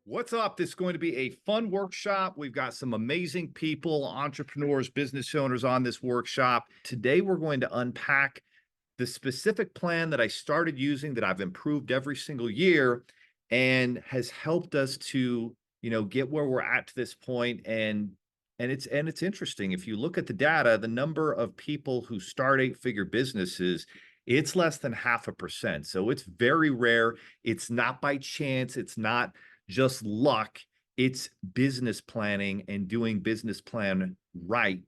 What's up? This is going to be a fun workshop. We've got some amazing people, entrepreneurs, business owners on this workshop. Today, we're going to unpack the specific plan that I started using that I've improved every single year and has helped us to, get where we're at to this point. And it's interesting. If you look at the data, the number of people who start eight-figure businesses, it's less than 0.5%. So it's very rare. It's not by chance. It's not just luck. It's business planning and doing business plan right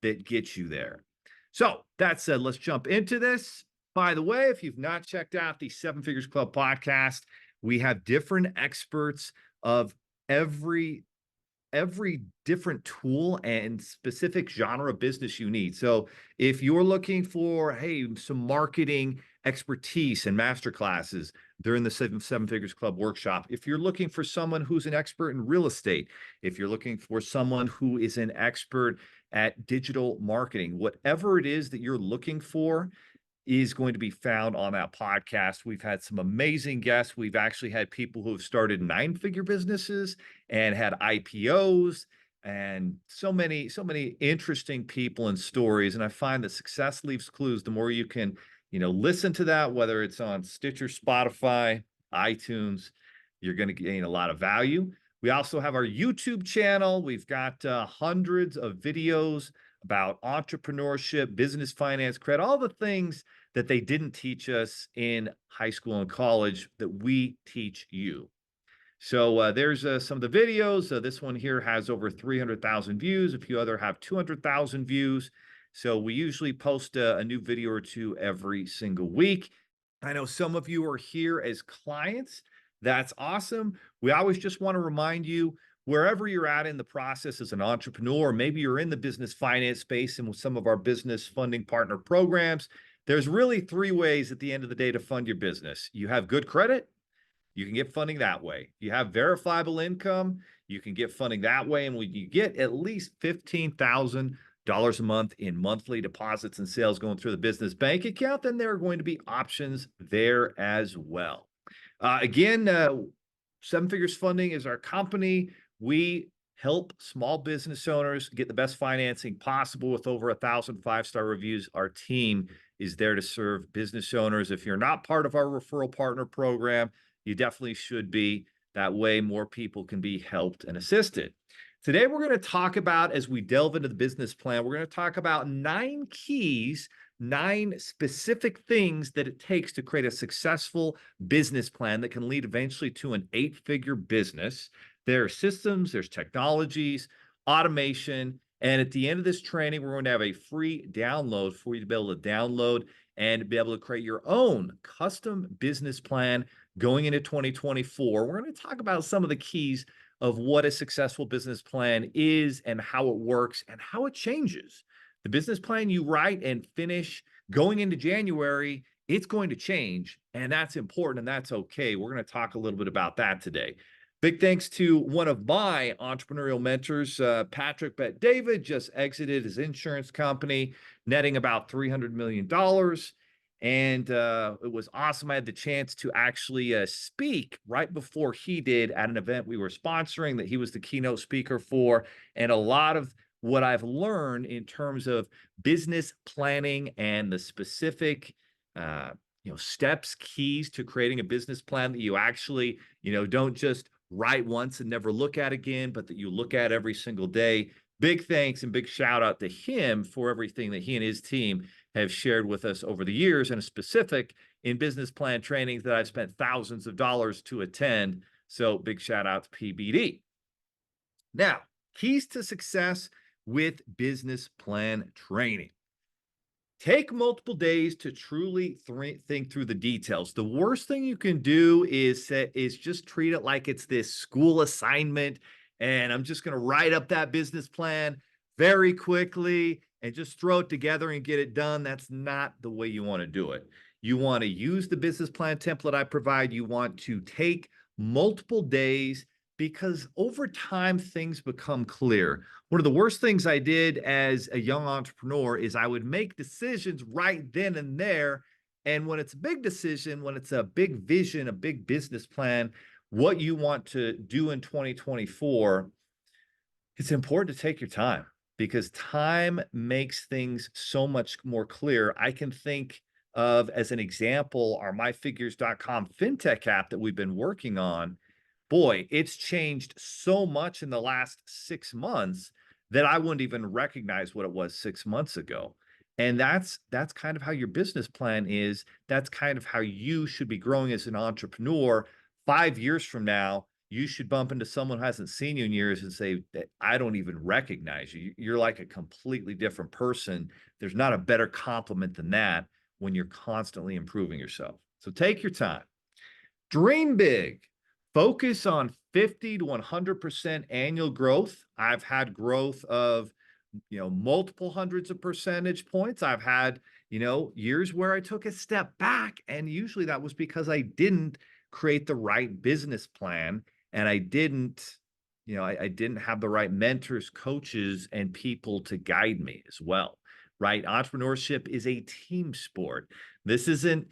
that gets you there. So that said, let's jump into this. By the way, if you've not checked out the Seven Figures Club podcast, we have different experts of every different tool and specific genre of business you need. So if you're looking for, hey, some marketing expertise and masterclasses during the Seven Figures Club workshop, if you're looking for someone who's an expert in real estate, if you're looking for someone who is an expert at digital marketing, whatever it is that you're looking for is going to be found on that podcast. We've had some amazing guests. We've actually had people who have started nine-figure businesses and had IPOs and so many interesting people and stories. And I find that success leaves clues. The more you can, listen to that, whether it's on Stitcher, Spotify, iTunes, you're going to gain a lot of value. We also have our YouTube channel. We've got hundreds of videos about entrepreneurship, business, finance, credit, all the things that they didn't teach us in high school and college that we teach you. So there's some of the videos. This one here has over 300,000 views. A few other have 200,000 views. So we usually post a new video or two every single week. I know some of you are here as clients. That's awesome. We always just want to remind you, wherever you're at in the process as an entrepreneur, maybe you're in the business finance space and with some of our business funding partner programs, there's really three ways at the end of the day to fund your business. You have good credit, you can get funding that way. You have verifiable income, you can get funding that way. And when you get at least $15,000 a month in monthly deposits and sales going through the business bank account, then there are going to be options there as well. Again, Seven Figures Funding is our company. We help small business owners get the best financing possible with over 1,000 five-star reviews. Our team is there to serve business owners. If you're not part of our referral partner program, you definitely should be. That way, more people can be helped and assisted. Today, we're going to talk about, as we delve into the business plan, we're going to talk about 9 keys, 9 specific things that it takes to create a successful business plan that can lead eventually to an 8-figure business. There are systems, there's technologies, automation, and at the end of this training, we're going to have a free download for you to be able to download and be able to create your own custom business plan going into 2024. We're going to talk about some of the keys of what a successful business plan is and how it works and how it changes. The business plan you write and finish going into January, it's going to change, and that's important, and that's okay. We're going to talk a little bit about that today. Big thanks to one of my entrepreneurial mentors, Patrick Bet-David, just exited his insurance company, netting about $300 million. And it was awesome. I had the chance to actually speak right before he did at an event we were sponsoring that he was the keynote speaker for. And a lot of what I've learned in terms of business planning and the specific steps, keys to creating a business plan that you actually, don't just write once and never look at again, but that you look at every single day. Big thanks and big shout out to him for everything that he and his team have shared with us over the years, and specific in business plan trainings that I've spent thousands of dollars to attend. So big shout out to PBD. Now, keys to success with business plan training. Take multiple days to truly think through the details. The worst thing you can do is just treat it like it's this school assignment, and I'm just going to write up that business plan very quickly and just throw it together and get it done. That's not the way you want to do it. You want to use the business plan template I provide. You want to take multiple days, because over time, things become clear. One of the worst things I did as a young entrepreneur is I would make decisions right then and there. And when it's a big decision, when it's a big vision, a big business plan, what you want to do in 2024, it's important to take your time because time makes things so much more clear. I can think of, as an example, our myfigures.com fintech app that we've been working on. Boy, it's changed so much in the last 6 months that I wouldn't even recognize what it was 6 months ago. And that's kind of how your business plan is. That's kind of how you should be growing as an entrepreneur. 5 years from now, you should bump into someone who hasn't seen you in years and say that I don't even recognize you. You're like a completely different person. There's not a better compliment than that when you're constantly improving yourself. So take your time. Dream big. Focus on 50 to 100% annual growth. I've had growth of, multiple hundreds of percentage points. I've had, years where I took a step back, and usually that was because I didn't create the right business plan, and I didn't, I didn't have the right mentors, coaches, and people to guide me as well, right? Entrepreneurship is a team sport. This isn't,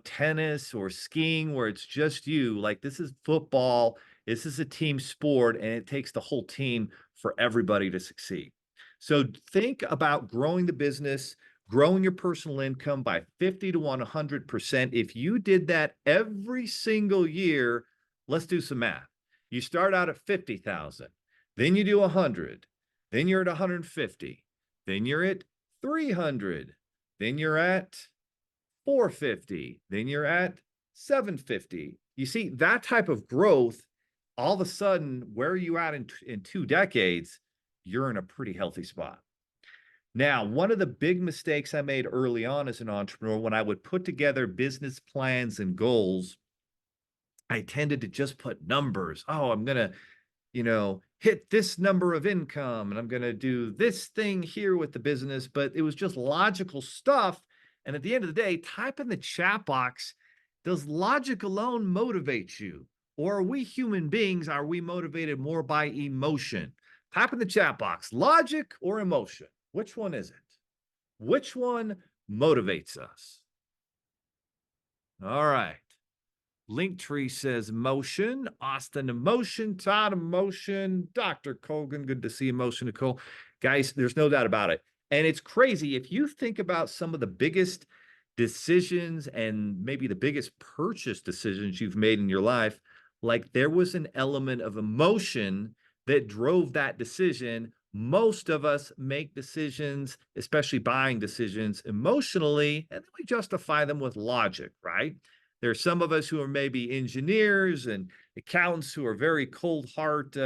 tennis or skiing where it's just you. Like, this is football. This is a team sport, and it takes the whole team for everybody to succeed. So think about growing the business, growing your personal income by 50 to 100%. If you did that every single year, let's do some math. You start out at 50,000, then you do 100, then you're at 150, then you're at 300, then you're at 450, then you're at 750. You see, that type of growth, all of a sudden, where are you at in 2 decades? You're in a pretty healthy spot. Now, one of the big mistakes I made early on as an entrepreneur, when I would put together business plans and goals, I tended to just put numbers. Oh, I'm going to, hit this number of income, and I'm going to do this thing here with the business. But it was just logical stuff. And at the end of the day, type in the chat box, does logic alone motivate you? Or are we human beings? Are we motivated more by emotion? Type in the chat box, logic or emotion? Which one is it? Which one motivates us? All right. Linktree says motion. Austin, emotion. Todd, emotion. Dr. Colgan, good to see emotion, Nicole. Guys, there's no doubt about it. And it's crazy. If you think about some of the biggest decisions and maybe the biggest purchase decisions you've made in your life, like, there was an element of emotion that drove that decision. Most of us make decisions, especially buying decisions, emotionally, and then we justify them with logic, right? There are some of us who are maybe engineers and accountants who are very cold heart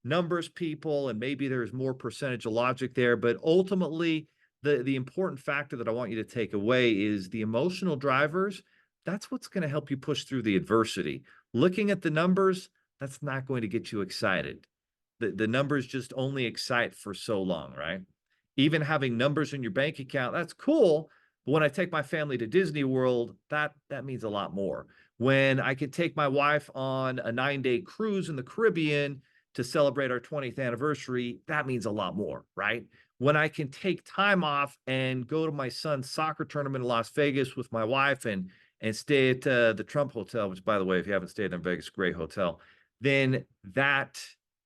numbers people, and maybe there's more percentage of logic there. But ultimately, the important factor that I want you to take away is the emotional drivers. That's what's going to help you push through the adversity. Looking at the numbers, that's not going to get you excited. The numbers just only excite for so long, right? Even having numbers in your bank account, that's cool. But when I take my family to Disney World, that means a lot more. When I could take my wife on a 9-day cruise in the Caribbean to celebrate our 20th anniversary, that means a lot more, right? When I can take time off and go to my son's soccer tournament in Las Vegas with my wife and stay at the Trump Hotel, which, by the way, if you haven't stayed in Vegas, great hotel, then that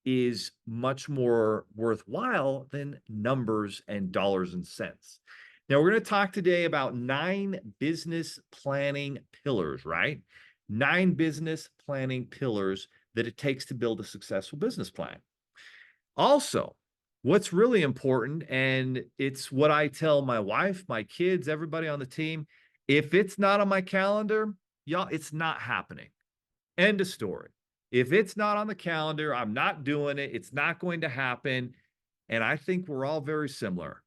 is much more worthwhile than numbers and dollars and cents. Now, we're going to talk today about 9 business planning pillars, right? 9 business planning pillars that it takes to build a successful business plan. Also, what's really important, and it's what I tell my wife, my kids, everybody on the team, if it's not on my calendar, y'all, it's not happening. End of story. If it's not on the calendar, I'm not doing it. It's not going to happen. And I think we're all very similar.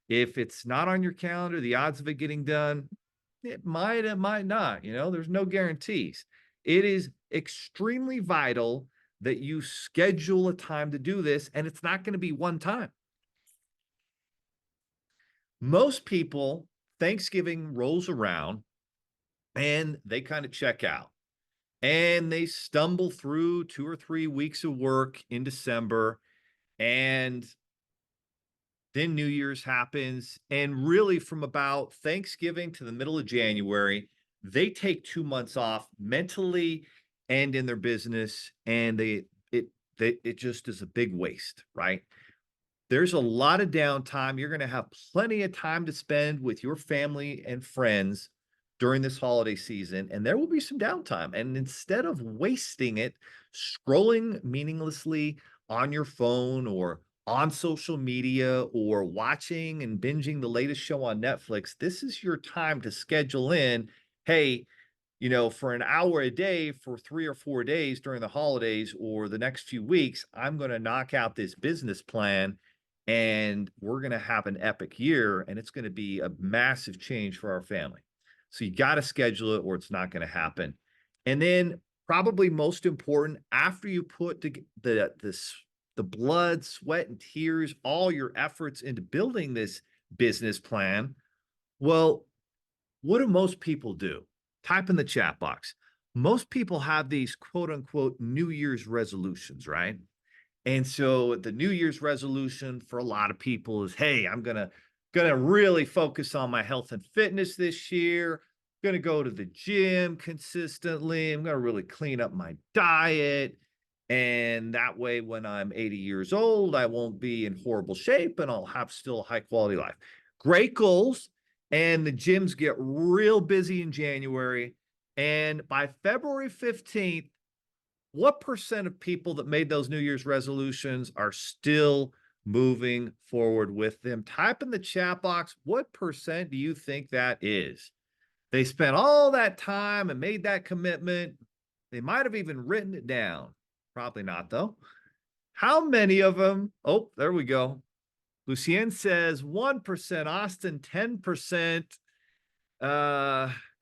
If it's not on your calendar, the odds of it getting done, it might not. There's no guarantees. It is extremely vital that you schedule a time to do this, and it's not going to be one time. Most people, Thanksgiving rolls around and they kind of check out. And they stumble through 2 or 3 weeks of work in December, and then New Year's happens. And really, from about Thanksgiving to the middle of January, they take 2 months off mentally end in their business, and it just is a big waste, right? There's a lot of downtime. You're going to have plenty of time to spend with your family and friends during this holiday season, and there will be some downtime. And instead of wasting it scrolling meaninglessly on your phone or on social media or watching and binging the latest show on Netflix, this is your time to schedule in, hey, for an hour a day for 3 or 4 days during the holidays or the next few weeks, I'm going to knock out this business plan and we're going to have an epic year and it's going to be a massive change for our family. So you got to schedule it or it's not going to happen. And then probably most important, after you put the blood, sweat, and tears, all your efforts into building this business plan, well, what do most people do? Type in the chat box. Most people have these quote unquote New Year's resolutions, right? And so the New Year's resolution for a lot of people is, hey, I'm gonna really focus on my health and fitness this year. I'm gonna go to the gym consistently. I'm gonna really clean up my diet. And that way, when I'm 80 years old, I won't be in horrible shape and I'll have still a high quality life. Great goals. And the gyms get real busy in January. And by February 15th, what percent of people that made those New Year's resolutions are still moving forward with them? Type in the chat box, what percent do you think that is? They spent all that time and made that commitment. They might have even written it down. Probably not, though. How many of them? Oh, there we go. Lucien says 1%, Austin 10%,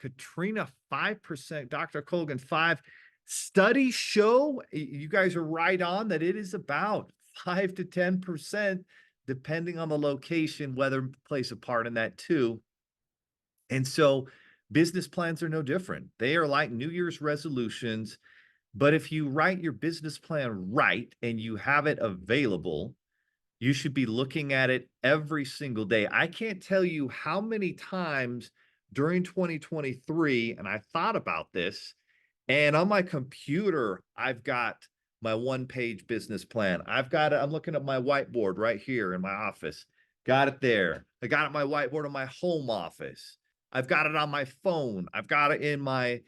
Katrina 5%, Dr. Colgan 5%. Studies show, you guys are right on, that it is about 5 to 10%, depending on the location. Weather plays a part in that too. And so business plans are no different. They are like New Year's resolutions. But if you write your business plan right and you have it available, you should be looking at it every single day. I can't tell you how many times during 2023, and I thought about this, and on my computer, I've got my one-page business plan. I'm looking at my whiteboard right here in my office. Got it there. I got it my whiteboard in my home office. I've got it on my phone. I've got it in my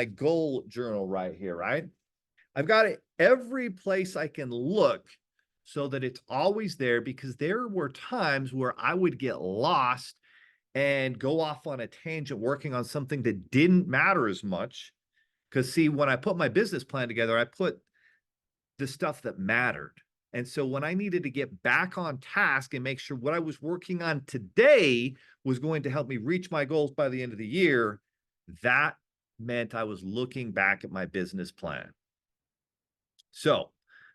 goal journal right here, right? I've got it every place I can look so that it's always there, because there were times where I would get lost and go off on a tangent working on something that didn't matter as much. Because see, when I put my business plan together, I put the stuff that mattered. And so when I needed to get back on task and make sure what I was working on today was going to help me reach my goals by the end of the year, that meant I was looking back at my business plan. So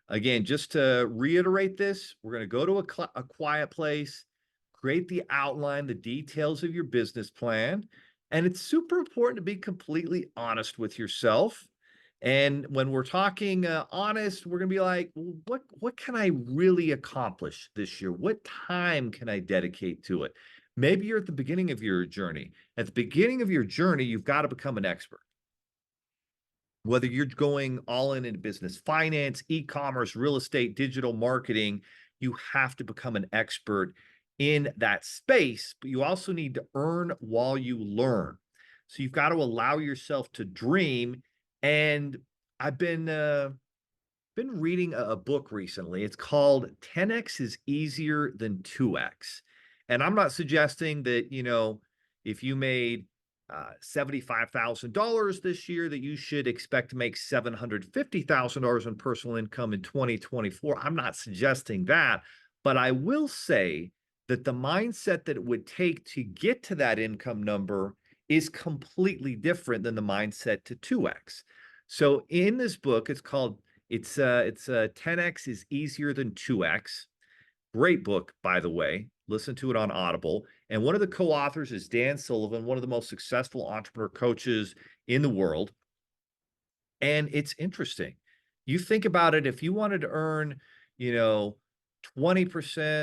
again, just to reiterate this, we're going to go to a quiet place, create the outline, the details of your business plan. And it's super important to be completely honest with yourself. And when we're talking honest, we're going to be like, well, what can I really accomplish this year? What time can I dedicate to it? Maybe you're at the beginning of your journey. At the beginning of your journey, you've got to become an expert. Whether you're going all in business finance, e-commerce, real estate, digital marketing, you have to become an expert in that space, but you also need to earn while you learn. So you've got to allow yourself to dream. And I've been reading a book recently. It's called 10X is Easier Than 2X. And I'm not suggesting that, if you made $75,000 this year, that you should expect to make $750,000 in personal income in 2024. I'm not suggesting that, but I will say that the mindset that it would take to get to that income number is completely different than the mindset to 2X. So in this book, it's 10X is Easier Than 2X. Great book, by the way. Listen to it on Audible. And one of the co-authors is Dan Sullivan, one of the most successful entrepreneur coaches in the world. And it's interesting. You think about it, if you wanted to earn, 20%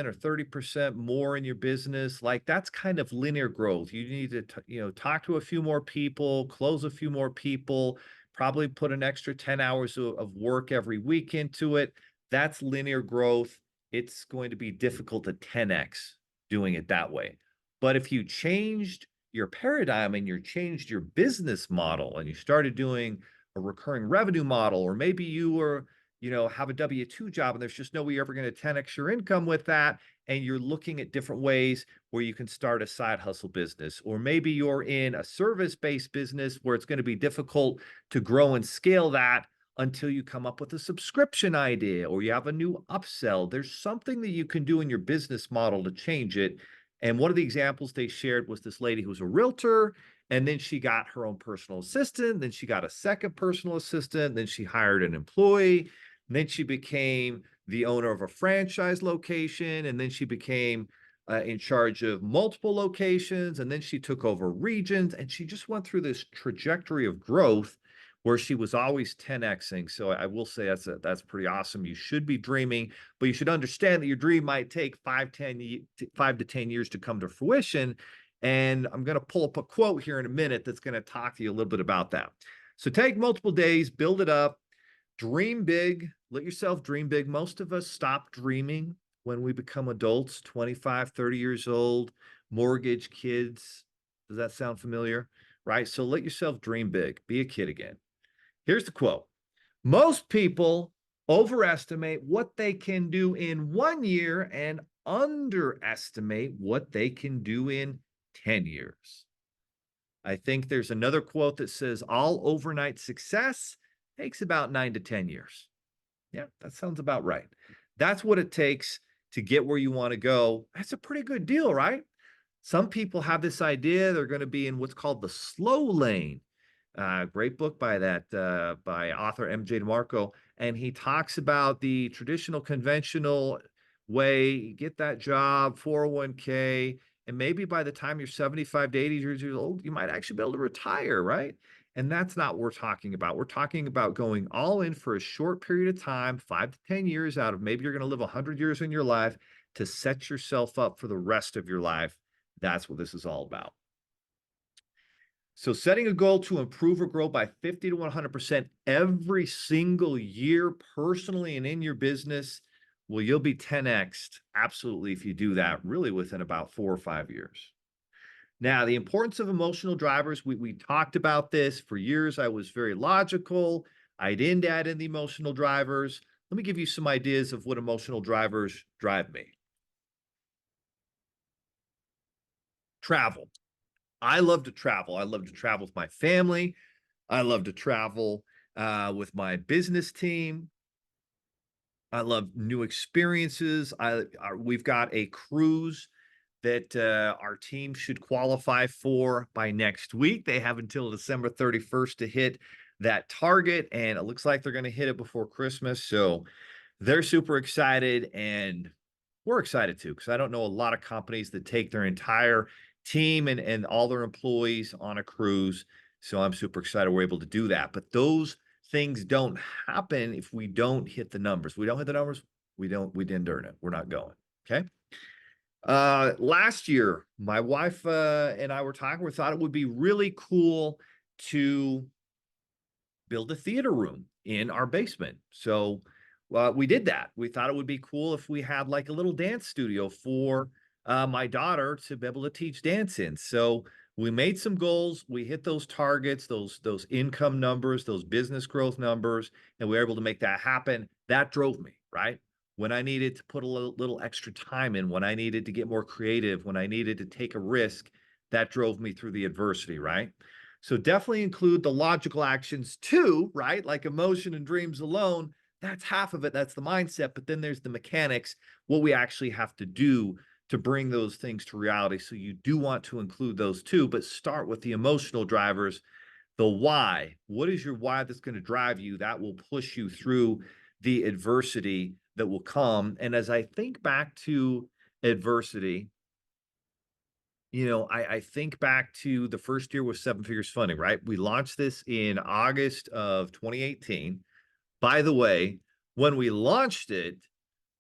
or 30% more in your business, like that's kind of linear growth. You need to, talk to a few more people, close a few more people, probably put an extra 10 hours of work every week into it. That's linear growth. It's going to be difficult to 10x doing it that way. But if you changed your paradigm and you changed your business model and you started doing a recurring revenue model, or maybe you were, have a W-2 job and there's just no way you're ever going to 10x your income with that. And you're looking at different ways where you can start a side hustle business, or maybe you're in a service-based business where it's going to be difficult to grow and scale that until you come up with a subscription idea or you have a new upsell. There's something that you can do in your business model to change it. And one of the examples they shared was this lady who's a realtor, and then she got her own personal assistant, then she got a second personal assistant, then she hired an employee, then she became the owner of a franchise location, and then she became in charge of multiple locations, and then she took over regions, and she just went through this trajectory of growth where she was always 10xing. So I will say that's pretty awesome. You should be dreaming, but you should understand that your dream might take 5 to 10 years to come to fruition. And I'm going to pull up a quote here in a minute that's going to talk to you a little bit about that. So take multiple days, build it up, dream big, let yourself dream big. Most of us stop dreaming when we become adults, 25, 30 years old, mortgage, kids. Does that sound familiar? Right? So let yourself dream big, be a kid again. Here's the quote. Most people overestimate what they can do in 1 year and underestimate what they can do in 10 years. I think there's another quote that says all overnight success takes about 9 to 10 years. Yeah, that sounds about right. That's what it takes to get where you want to go. That's a pretty good deal, right? Some people have this idea they're going to be in what's called the slow lane. Great book by by author MJ DeMarco, and he talks about the traditional, conventional way: get that job, 401k, and maybe by the time you're 75 to 80 years old, you might actually be able to retire, right? And that's not what we're talking about. We're talking about going all in for a short period of time, 5 to 10 years out of maybe you're going to live 100 years in your life, to set yourself up for the rest of your life. That's what this is all about. So setting a goal to improve or grow by 50 to 100% every single year, personally and in your business, well, you'll be 10x'd absolutely if you do that, really within about 4 or 5 years. Now, the importance of emotional drivers, we talked about this for years. I was very logical. I didn't add in the emotional drivers. Let me give you some ideas of what emotional drivers drive me. Travel. I love to travel. I love to travel with my family. I love to travel with my business team. I love new experiences. We've got a cruise that our team should qualify for by next week. They have until December 31st to hit that target, and it looks like they're going to hit it before Christmas. So they're super excited, and we're excited too, because I don't know a lot of companies that take their entire team and all their employees on a cruise. So I'm super excited we're able to do that. But those things don't happen if we don't hit the numbers. We don't hit the numbers, we didn't earn it. We're not going. Okay. Last year, my wife and I were talking. We thought it would be really cool to build a theater room in our basement. So we did that. We thought it would be cool if we had like a little dance studio for my daughter to be able to teach dance in. So we made some goals. We hit those targets, those income numbers, those business growth numbers, and we were able to make that happen. That drove me, right? When I needed to put a little extra time in, when I needed to get more creative, when I needed to take a risk, that drove me through the adversity, right? So definitely include the logical actions too, right? Like emotion and dreams alone, that's half of it. That's the mindset. But then there's the mechanics, what we actually have to do to bring those things to reality. So you do want to include those too, but start with the emotional drivers, the why. What is your why that's going to drive you? That will push you through the adversity that will come. And as I think back to adversity, I think back to the first year with Seven Figures Funding, right? We launched this in August of 2018. By the way, when we launched it,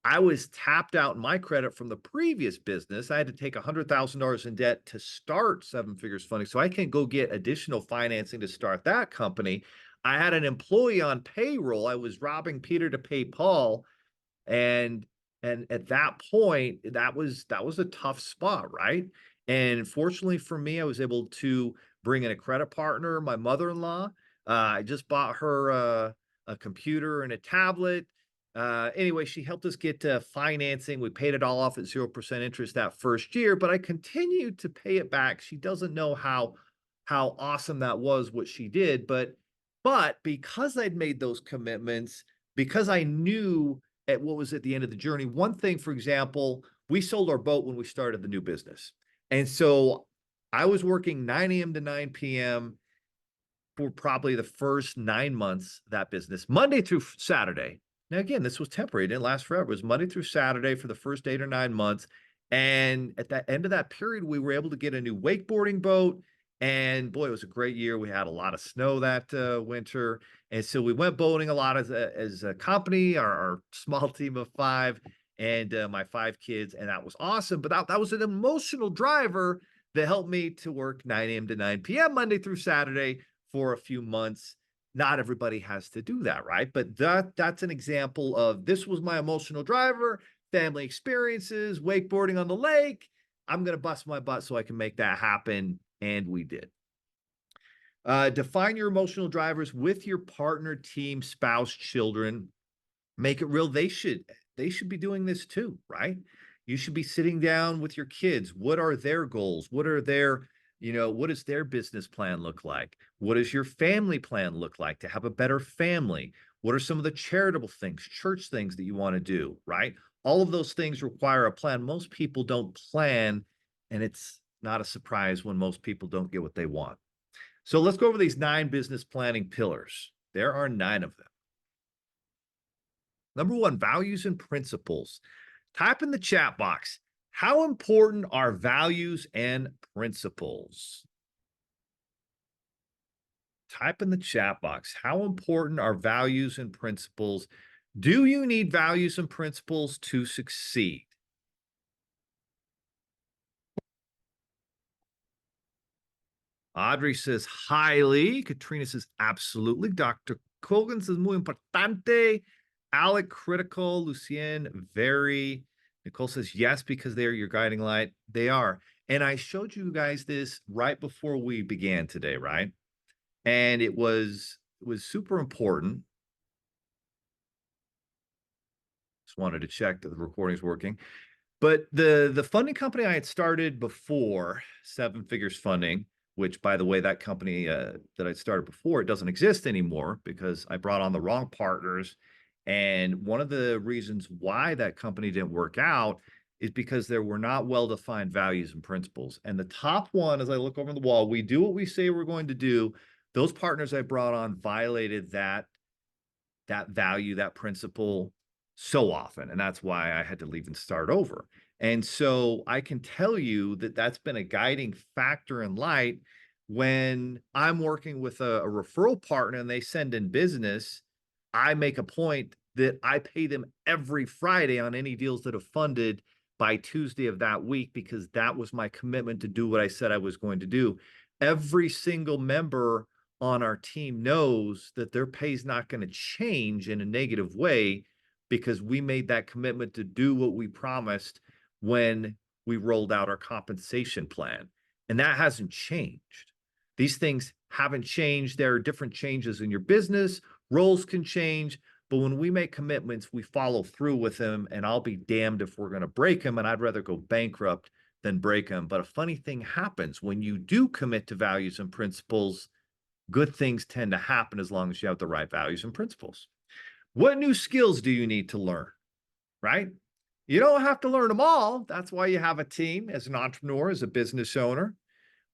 I was tapped out in my credit from the previous business. I had to take $100,000 in debt to start Seven Figures Funding. So I can't go get additional financing to start that company. I had an employee on payroll. I was robbing Peter to pay Paul. And at that point, that was a tough spot, right? And fortunately for me, I was able to bring in a credit partner, my mother-in-law. I just bought her a computer and a tablet. Anyway, she helped us get financing. We paid it all off at 0% interest that first year, but I continued to pay it back. She doesn't know how awesome that was, what she did, but because I'd made those commitments, because I knew at what was at the end of the journey. One thing, for example, we sold our boat when we started the new business. And so I was working 9 a.m. to 9 p.m. for probably the first 9 months of that business, Monday through Saturday. Now, again, this was temporary. It didn't last forever. It was Monday through Saturday for the first 8 or 9 months. And at the end of that period, we were able to get a new wakeboarding boat. And boy, it was a great year. We had a lot of snow that winter. And so we went boating a lot as a company, our small team of 5 and my 5 kids. And that was awesome. But that was an emotional driver that helped me to work 9 a.m. to 9 p.m. Monday through Saturday for a few months. Not everybody has to do that, right? But that's an example of this was my emotional driver, family experiences, wakeboarding on the lake. I'm going to bust my butt so I can make that happen. And we did. Define your emotional drivers with your partner, team, spouse, children. Make it real. They should be doing this too, right? You should be sitting down with your kids. What are their goals? What are their, what does their business plan look like? What does your family plan look like to have a better family? What are some of the charitable things, church things that you want to do, right? All of those things require a plan. Most people don't plan, and it's not a surprise when most people don't get what they want. So let's go over these 9 business planning pillars. There are 9 of them. Number 1, values and principles. Type in the chat box, how important are values and principles? Type in the chat box, how important are values and principles? Do you need values and principles to succeed? Audrey says highly. Katrina says absolutely. Dr. Colgan says muy importante. Alec, critical. Lucien, very. Nicole says yes, because they are your guiding light. They are. And I showed you guys this right before we began today, right? And it was super important. Just wanted to check that the recording's working. But the funding company I had started before, 7 Figures Funding, which, by the way, that company that I started before, it doesn't exist anymore because I brought on the wrong partners. And one of the reasons why that company didn't work out is because there were not well-defined values and principles. And the top one, as I look over the wall, we do what we say we're going to do. Those partners I brought on violated that value, that principle so often. And that's why I had to leave and start over. And so I can tell you that that's been a guiding factor in light when I'm working with a referral partner and they send in business. I make a point that I pay them every Friday on any deals that have funded by Tuesday of that week, because that was my commitment to do what I said I was going to do. Every single member on our team knows that their pay is not going to change in a negative way, because we made that commitment to do what we promised when we rolled out our compensation plan. And that hasn't changed. These things haven't changed. There are different changes in your business. Roles can change. But when we make commitments, we follow through with them. And I'll be damned if we're going to break them. And I'd rather go bankrupt than break them. But a funny thing happens when you do commit to values and principles. Good things tend to happen as long as you have the right values and principles. What new skills do you need to learn, right? You don't have to learn them all. That's why you have a team as an entrepreneur, as a business owner.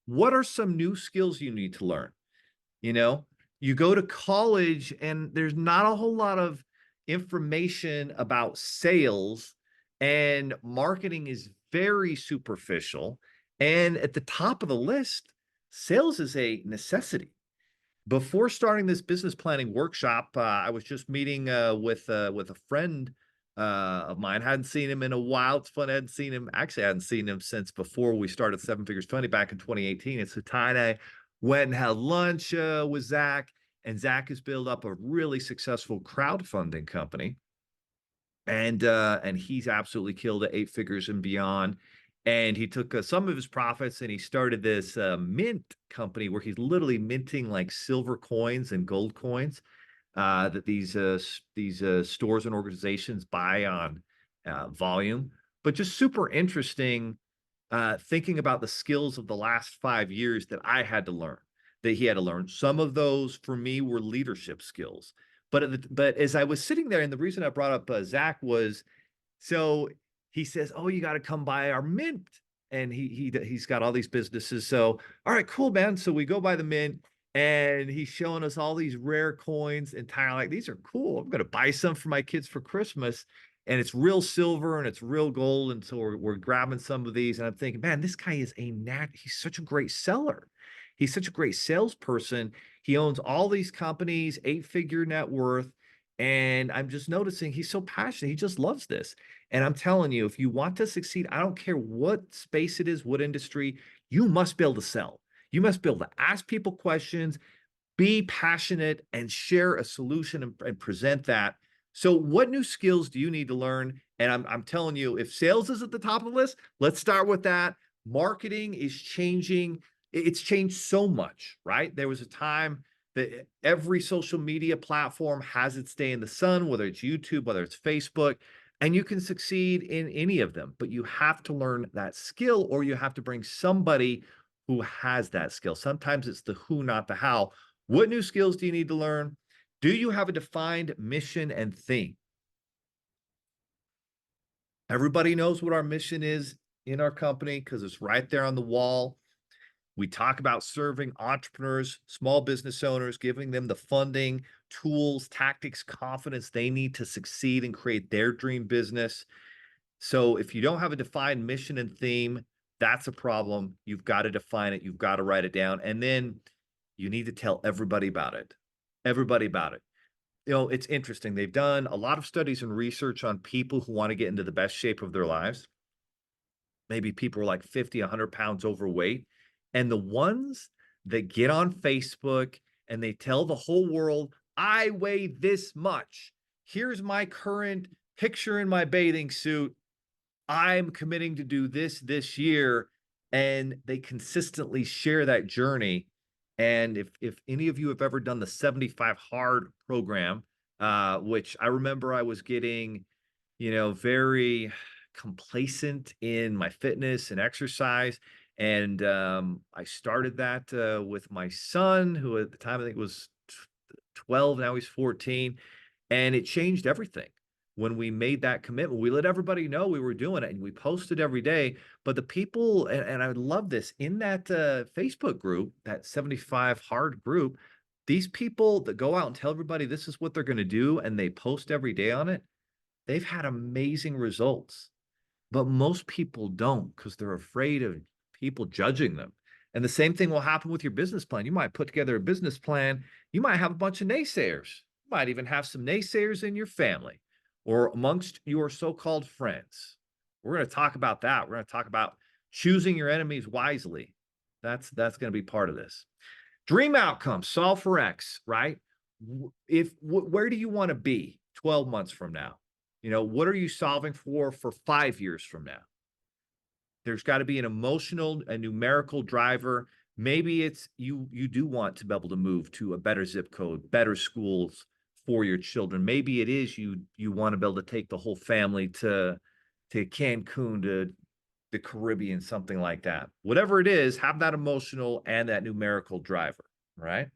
What are some new skills you need to learn? You go to college and there's not a whole lot of information about sales, and marketing is very superficial. And at the top of the list, sales is a necessity. Before starting this business planning workshop, I was just meeting with a friend of mine. Hadn't seen him in a while. It's fun. I hadn't seen him since before we started 7 Figures Funding back in 2018. And so Ty and I went and had lunch with Zach. And Zach has built up a really successful crowdfunding company. And he's absolutely killed at 8 figures and beyond. And he took some of his profits and he started this mint company where he's literally minting like silver coins and gold coins that these stores and organizations buy on volume. But just super interesting thinking about the skills of the last 5 years that I had to learn, that he had to learn. Some of those for me were leadership skills. But as I was sitting there, and the reason I brought up Zach was, so he says, "Oh, you got to come by our mint," and he's got all these businesses. So, all right, cool, man. So we go by the mint, and he's showing us all these rare coins, and Tyler like, these are cool. I'm gonna buy some for my kids for Christmas. And it's real silver and it's real gold. And so we're grabbing some of these. And I'm thinking, man, this guy is he's such a great seller. He's such a great salesperson. He owns all these companies, 8 figure net worth. And I'm just noticing he's so passionate. He just loves this. And I'm telling you, if you want to succeed, I don't care what space it is, what industry, you must be able to sell. You must be able to ask people questions, be passionate, and share a solution and present that. So what new skills do you need to learn? And I'm telling you, if sales is at the top of the list, let's start with that. Marketing is changing. It's changed so much, right? There was a time that every social media platform has its day in the sun, whether it's YouTube, whether it's Facebook, and you can succeed in any of them, but you have to learn that skill or you have to bring somebody who has that skill. Sometimes it's the who, not the how. What new skills do you need to learn? Do you have a defined mission and theme? Everybody knows what our mission is in our company because it's right there on the wall. We talk about serving entrepreneurs, small business owners, giving them the funding, tools, tactics, confidence they need to succeed and create their dream business. So if you don't have a defined mission and theme, that's a problem. You've got to define it. You've got to write it down. And then you need to tell everybody about it. Everybody about it. You know, it's interesting. They've done a lot of studies and research on people who want to get into the best shape of their lives. Maybe people are like 50, 100 pounds overweight. And the ones that get on Facebook and they tell the whole world, I weigh this much. Here's my current picture in my bathing suit. I'm committing to do this year. And they consistently share that journey. And if any of you have ever done the 75 Hard program, which I remember I was getting, very complacent in my fitness and exercise. And I started that with my son, who at the time I think was 12, now he's 14. And it changed everything. When we made that commitment, we let everybody know we were doing it and we posted every day. But the people, and I love this, in that Facebook group, that 75 Hard group, these people that go out and tell everybody this is what they're going to do and they post every day on it, they've had amazing results. But most people don't because they're afraid of people judging them. And the same thing will happen with your business plan. You might put together a business plan. You might have a bunch of naysayers. You might even have some naysayers in your family or amongst your so-called friends. We're going to talk about that. We're going to talk about choosing your enemies wisely. That's going to be part of this. Dream outcomes, solve for X, right? Where do you want to be 12 months from now? What are you solving for 5 years from now? There's got to be an emotional, a numerical driver. Maybe it's you do want to be able to move to a better zip code, better schools for your children. Maybe it is you want to be able to take the whole family to Cancun, to the Caribbean, something like that. Whatever it is, have that emotional and that numerical driver, right?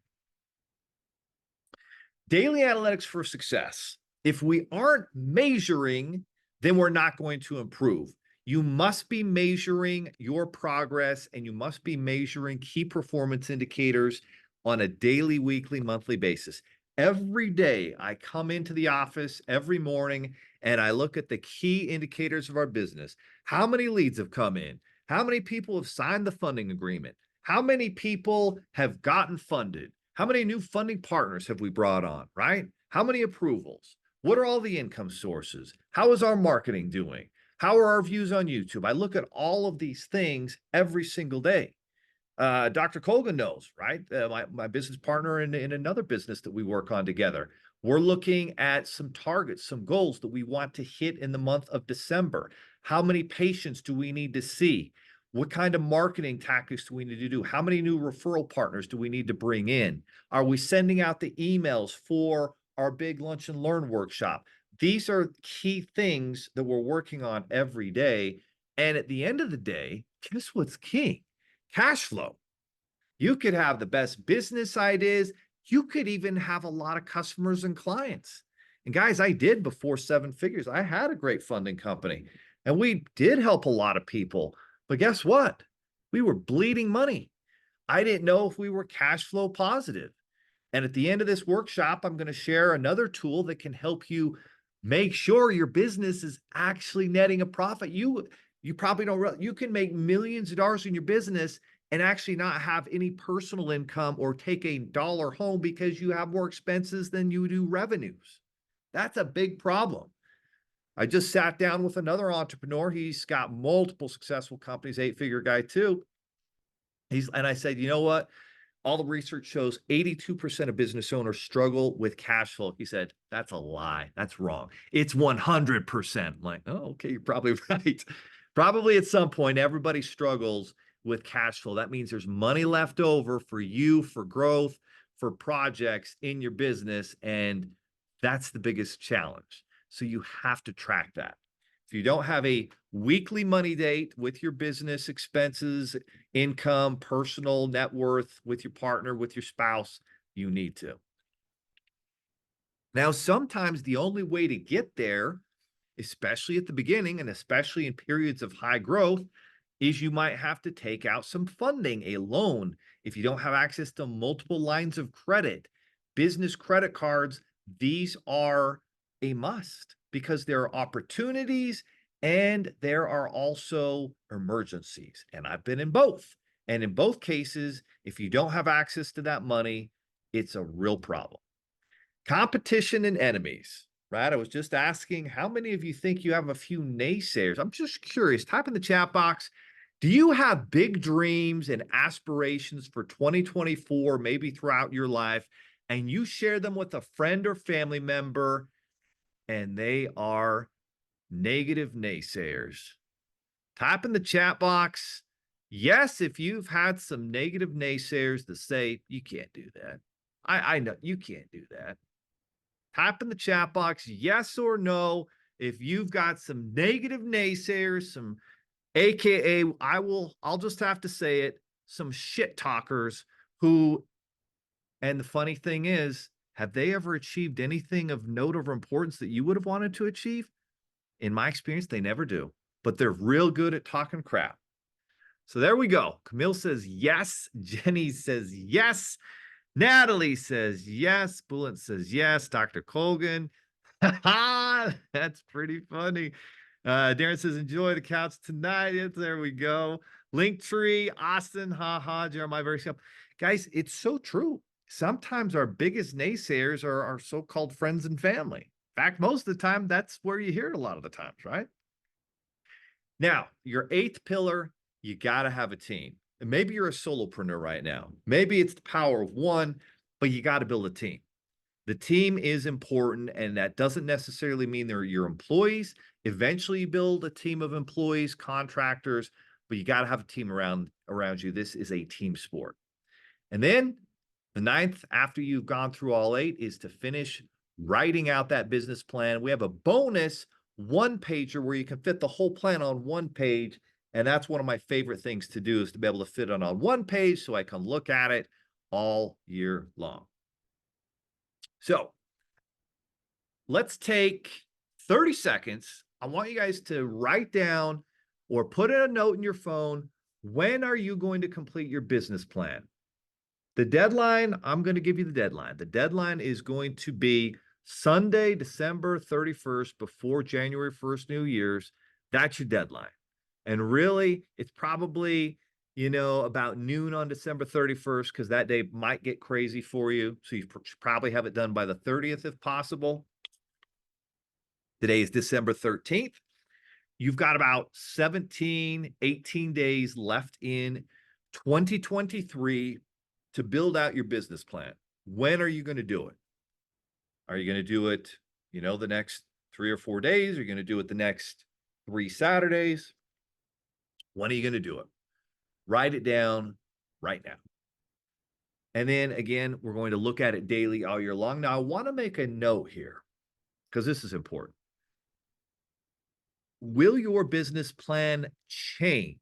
Daily analytics for success. If we aren't measuring, then we're not going to improve. You must be measuring your progress and you must be measuring key performance indicators on a daily, weekly, monthly basis. Every day I come into the office every morning and I look at the key indicators of our business. How many leads have come in? How many people have signed the funding agreement? How many people have gotten funded? How many new funding partners have we brought on, right? How many approvals? What are all the income sources? How is our marketing doing? How are our views on YouTube? I look at all of these things every single day. Dr. Colgan knows, right? My business partner in another business that we work on together. We're looking at some targets, some goals that we want to hit in the month of December. How many patients do we need to see? What kind of marketing tactics do we need to do? How many new referral partners do we need to bring in? Are we sending out the emails for our big lunch and learn workshop? These are key things that we're working on every day. And at the end of the day, guess what's king? Cash flow. You could have the best business ideas. You could even have a lot of customers and clients. And guys, I did before seven figures. I had a great funding company and we did help a lot of people. But guess what? We were bleeding money. I didn't know if we were cash flow positive. And at the end of this workshop, I'm going to share another tool that can help you make sure your business is actually netting a profit. You probably don't realize you can make millions of dollars in your business and actually not have any personal income or take a dollar home because you have more expenses than you do revenues. That's a big problem. I just sat down with another entrepreneur. He's got multiple successful companies, eight-figure guy too. And I said, you know what? All the research shows 82% of business owners struggle with cash flow. He said, that's a lie. That's wrong. It's 100%. I'm like, oh, okay, you're probably right. Probably at some point, everybody struggles with cash flow. That means there's money left over for you, for growth, for projects in your business. And that's the biggest challenge. So you have to track that. If you don't have a weekly money date with your business expenses, income, personal net worth with your partner, with your spouse, you need to. Now, sometimes the only way to get there, especially at the beginning and especially in periods of high growth, is you might have to take out some funding, a loan. If you don't have access to multiple lines of credit, business credit cards, these are a must because there are opportunities and there are also emergencies. And I've been in both. And in both cases, if you don't have access to that money, it's a real problem. Competition and enemies, right? I was just asking how many of you think you have a few naysayers? I'm just curious. Type in the chat box. Do you have big dreams and aspirations for 2024, maybe throughout your life, and you share them with a friend or family member, and they are negative naysayers? Type in the chat box. Yes, if you've had some negative naysayers that say, you can't do that. I know you can't do that. Type in the chat box, yes or no, if you've got some negative naysayers, some AKA, I'll just have to say it, some shit talkers who, and the funny thing is, have they ever achieved anything of note or importance that you would have wanted to achieve? In my experience, they never do, but they're real good at talking crap. So there we go. Camille says yes. Jenny says yes. Natalie says yes. Bullet says yes. Dr. Colgan. That's pretty funny. Darren says, enjoy the couch tonight. There we go. Linktree, Austin, haha, Jeremiah, very simple. Guys, it's so true. Sometimes our biggest naysayers are our so-called friends and family. In fact, most of the time, that's where you hear it a lot of the times, right? Now, your eighth pillar, you got to have a team. And maybe you're a solopreneur right now. Maybe it's the power of one, but you got to build a team. The team is important, and that doesn't necessarily mean they're your employees. Eventually, you build a team of employees, contractors, but you got to have a team around you. This is a team sport. And then the ninth, after you've gone through all eight, is to finish writing out that business plan. We have a bonus one-pager where you can fit the whole plan on one page. And that's one of my favorite things to do, is to be able to fit it on one page so I can look at it all year long. So let's take 30 seconds. I want you guys to write down or put in a note in your phone. When are you going to complete your business plan? The deadline, I'm going to give you the deadline. The deadline is going to be Sunday, December 31st, before January 1st, New Year's. That's your deadline. And really, it's probably, about noon on December 31st, because that day might get crazy for you. So you should probably have it done by the 30th if possible. Today is December 13th. You've got about 17, 18 days left in 2023 to build out your business plan. When are you going to do it? Are you going to do it, the next 3 or 4 days? Are you going to do it the next 3 Saturdays? When are you going to do it? Write it down right now. And then again, we're going to look at it daily all year long. Now, I want to make a note here because this is important. Will your business plan change?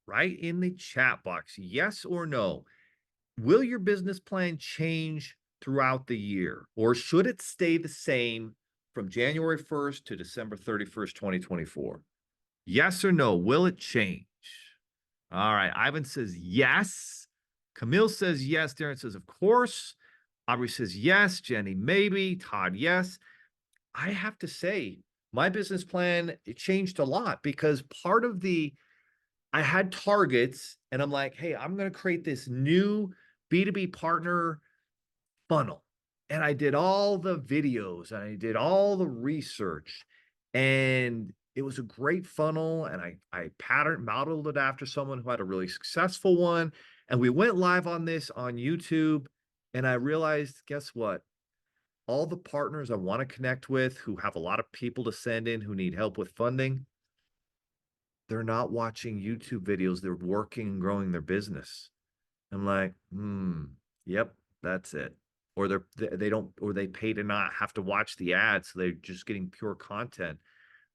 Right in the chat box, yes or no. Will your business plan change throughout the year, or should it stay the same from January 1st to December 31st, 2024? Yes or no? Will it change? All right. Ivan says yes. Camille says yes. Darren says, of course. Aubrey says yes. Jenny, maybe. Todd, yes. I have to say, my business plan, it changed a lot because I had targets and I'm like, hey, I'm going to create this new B2B partner funnel. And I did all the videos and I did all the research, and it was a great funnel. And I modeled it after someone who had a really successful one. And we went live on this on YouTube. And I realized, guess what? All the partners I want to connect with who have a lot of people to send in who need help with funding, they're not watching YouTube videos. They're working and growing their business. I'm like, yep, that's it. Or they pay to not have to watch the ads. So they're just getting pure content.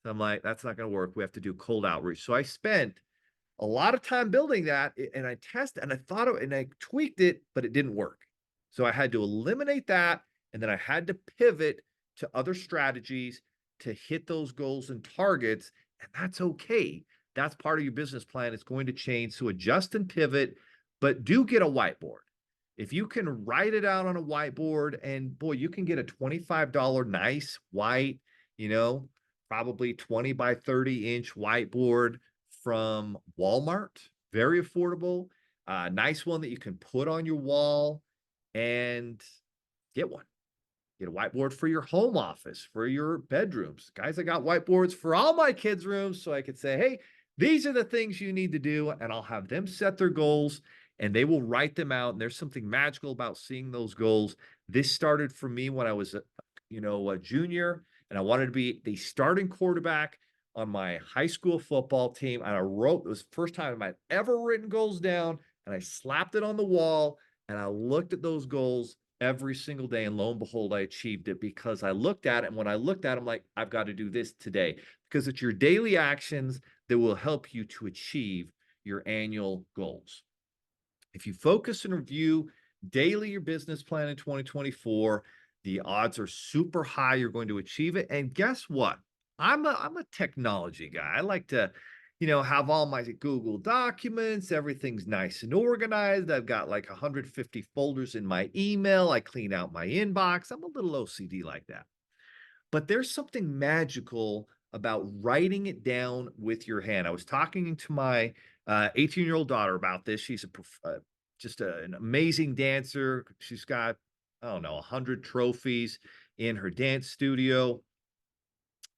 So I'm like, that's not going to work. We have to do cold outreach. So I spent a lot of time building that, and I tested and I tweaked it, but it didn't work. So I had to eliminate that. And then I had to pivot to other strategies to hit those goals and targets. And that's okay. That's part of your business plan. It's going to change. So adjust and pivot, but do get a whiteboard. If you can write it out on a whiteboard, and boy, you can get a $25 nice white, probably 20 by 30-inch whiteboard from Walmart. Very affordable. Nice one that you can put on your wall, and get one. Get a whiteboard for your home office, for your bedrooms. Guys, I got whiteboards for all my kids' rooms so I could say, hey, these are the things you need to do, and I'll have them set their goals and they will write them out. And there's something magical about seeing those goals. This started for me when I was a junior, and I wanted to be the starting quarterback on my high school football team. And it was the first time I'd ever written goals down, and I slapped it on the wall and I looked at those goals every single day. And lo and behold, I achieved it because I looked at it. And when I looked at it, I'm like, I've got to do this today, because it's your daily actions that will help you to achieve your annual goals. If you focus and review daily your business plan in 2024, the odds are super high you're going to achieve it. And guess what? I'm a technology guy. I like to, have all my Google documents. Everything's nice and organized. I've got like 150 folders in my email. I clean out my inbox. I'm a little OCD like that. But there's something magical about writing it down with your hand. I was talking to my 18-year-old daughter about this. She's just an amazing dancer. She's got, I don't know, 100 trophies in her dance studio.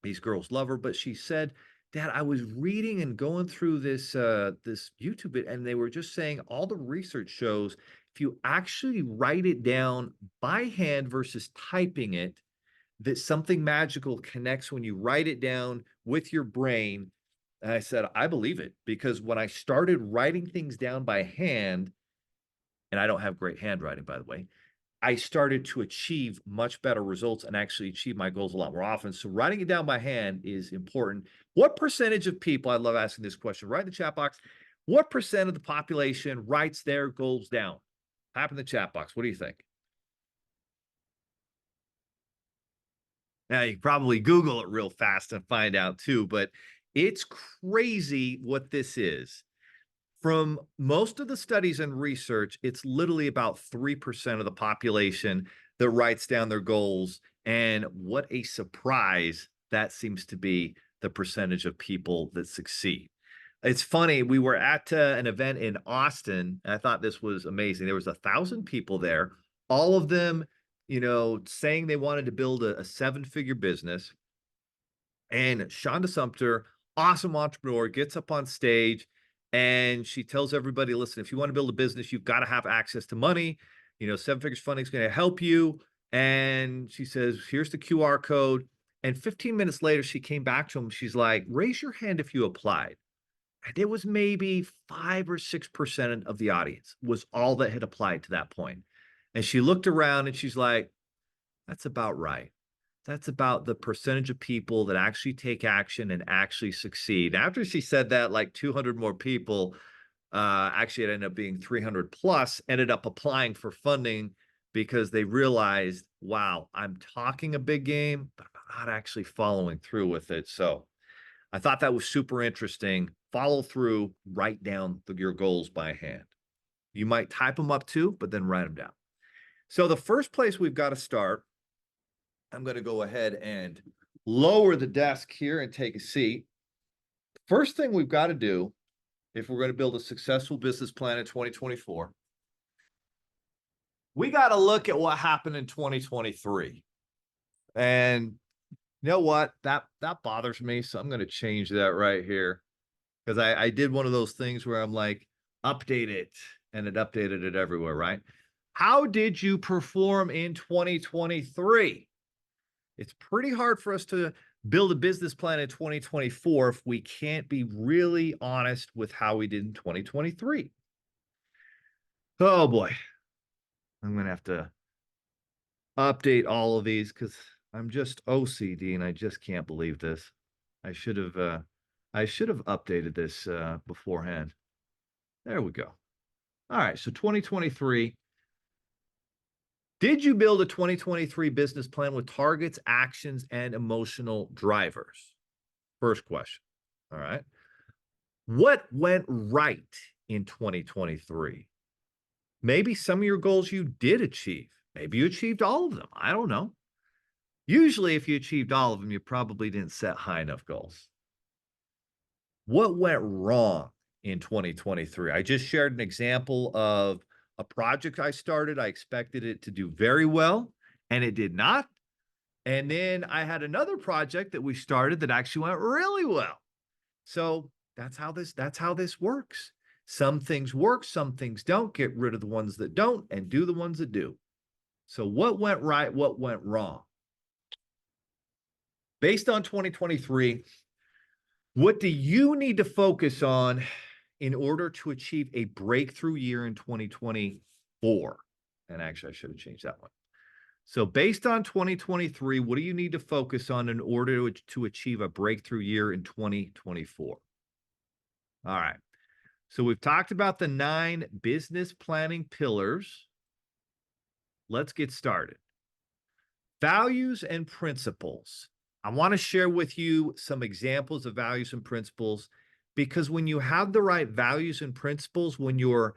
These girls love her, but she said, Dad, I was reading and going through this YouTube, and they were just saying all the research shows if you actually write it down by hand versus typing it, that something magical connects when you write it down with your brain. And I said, I believe it, because when I started writing things down by hand, and I don't have great handwriting, by the way, I started to achieve much better results and actually achieve my goals a lot more often. So writing it down by hand is important. What percentage of people, I love asking this question, write in the chat box, what percent of the population writes their goals down? Type in the chat box. What do you think? Now, you can probably Google it real fast and find out too, but it's crazy what this is. From most of the studies and research, it's literally about 3% of the population that writes down their goals. And what a surprise that seems to be the percentage of people that succeed. It's funny, we were at an event in Austin, and I thought this was amazing. There was 1,000 people there, all of them, saying they wanted to build a 7-figure business. And Shonda Sumter, awesome entrepreneur, gets up on stage And she tells everybody, listen, if you want to build a business, you've got to have access to money. Seven Figures Funding is going to help you. And she says, here's the QR code. And 15 minutes later, she came back to him. She's like, raise your hand if you applied. And it was maybe 5 or 6% of the audience was all that had applied to that point. And she looked around and she's like, that's about right. That's about the percentage of people that actually take action and actually succeed. After she said that, like 200 more people, actually it ended up being 300 plus, ended up applying for funding because they realized, wow, I'm talking a big game, but I'm not actually following through with it. So I thought that was super interesting. Follow through, write down your goals by hand. You might type them up too, but then write them down. So the first place we've got to start, I'm going to go ahead and lower the desk here and take a seat. First thing we've got to do, if we're going to build a successful business plan in 2024, we got to look at what happened in 2023. And you know what? That bothers me. So I'm going to change that right here because I did one of those things where I'm like, update it, and it updated it everywhere, right? How did you perform in 2023? It's pretty hard for us to build a business plan in 2024 if we can't be really honest with how we did in 2023. Oh boy. I'm going to have to update all of these because I'm just OCD and I just can't believe this. I should have updated this beforehand. There we go. All right, so 2023. Did you build a 2023 business plan with targets, actions, and emotional drivers? First question. All right. What went right in 2023? Maybe some of your goals you did achieve. Maybe you achieved all of them. I don't know. Usually, if you achieved all of them, you probably didn't set high enough goals. What went wrong in 2023? I just shared an example of a project I started. I expected it to do very well, and it did not. And then I had another project that we started that actually went really well. So that's how this works. Some things work, some things don't. Get rid of the ones that don't and do the ones that do. So what went right? What went wrong? Based on 2023, what do you need to focus on in order to achieve a breakthrough year in 2024? And actually, I should have changed that one. So based on 2023, what do you need to focus on in order to achieve a breakthrough year in 2024? All right. So we've talked about the 9 business planning pillars. Let's get started. Values and principles. I want to share with you some examples of values and principles because when you have the right values and principles, when you're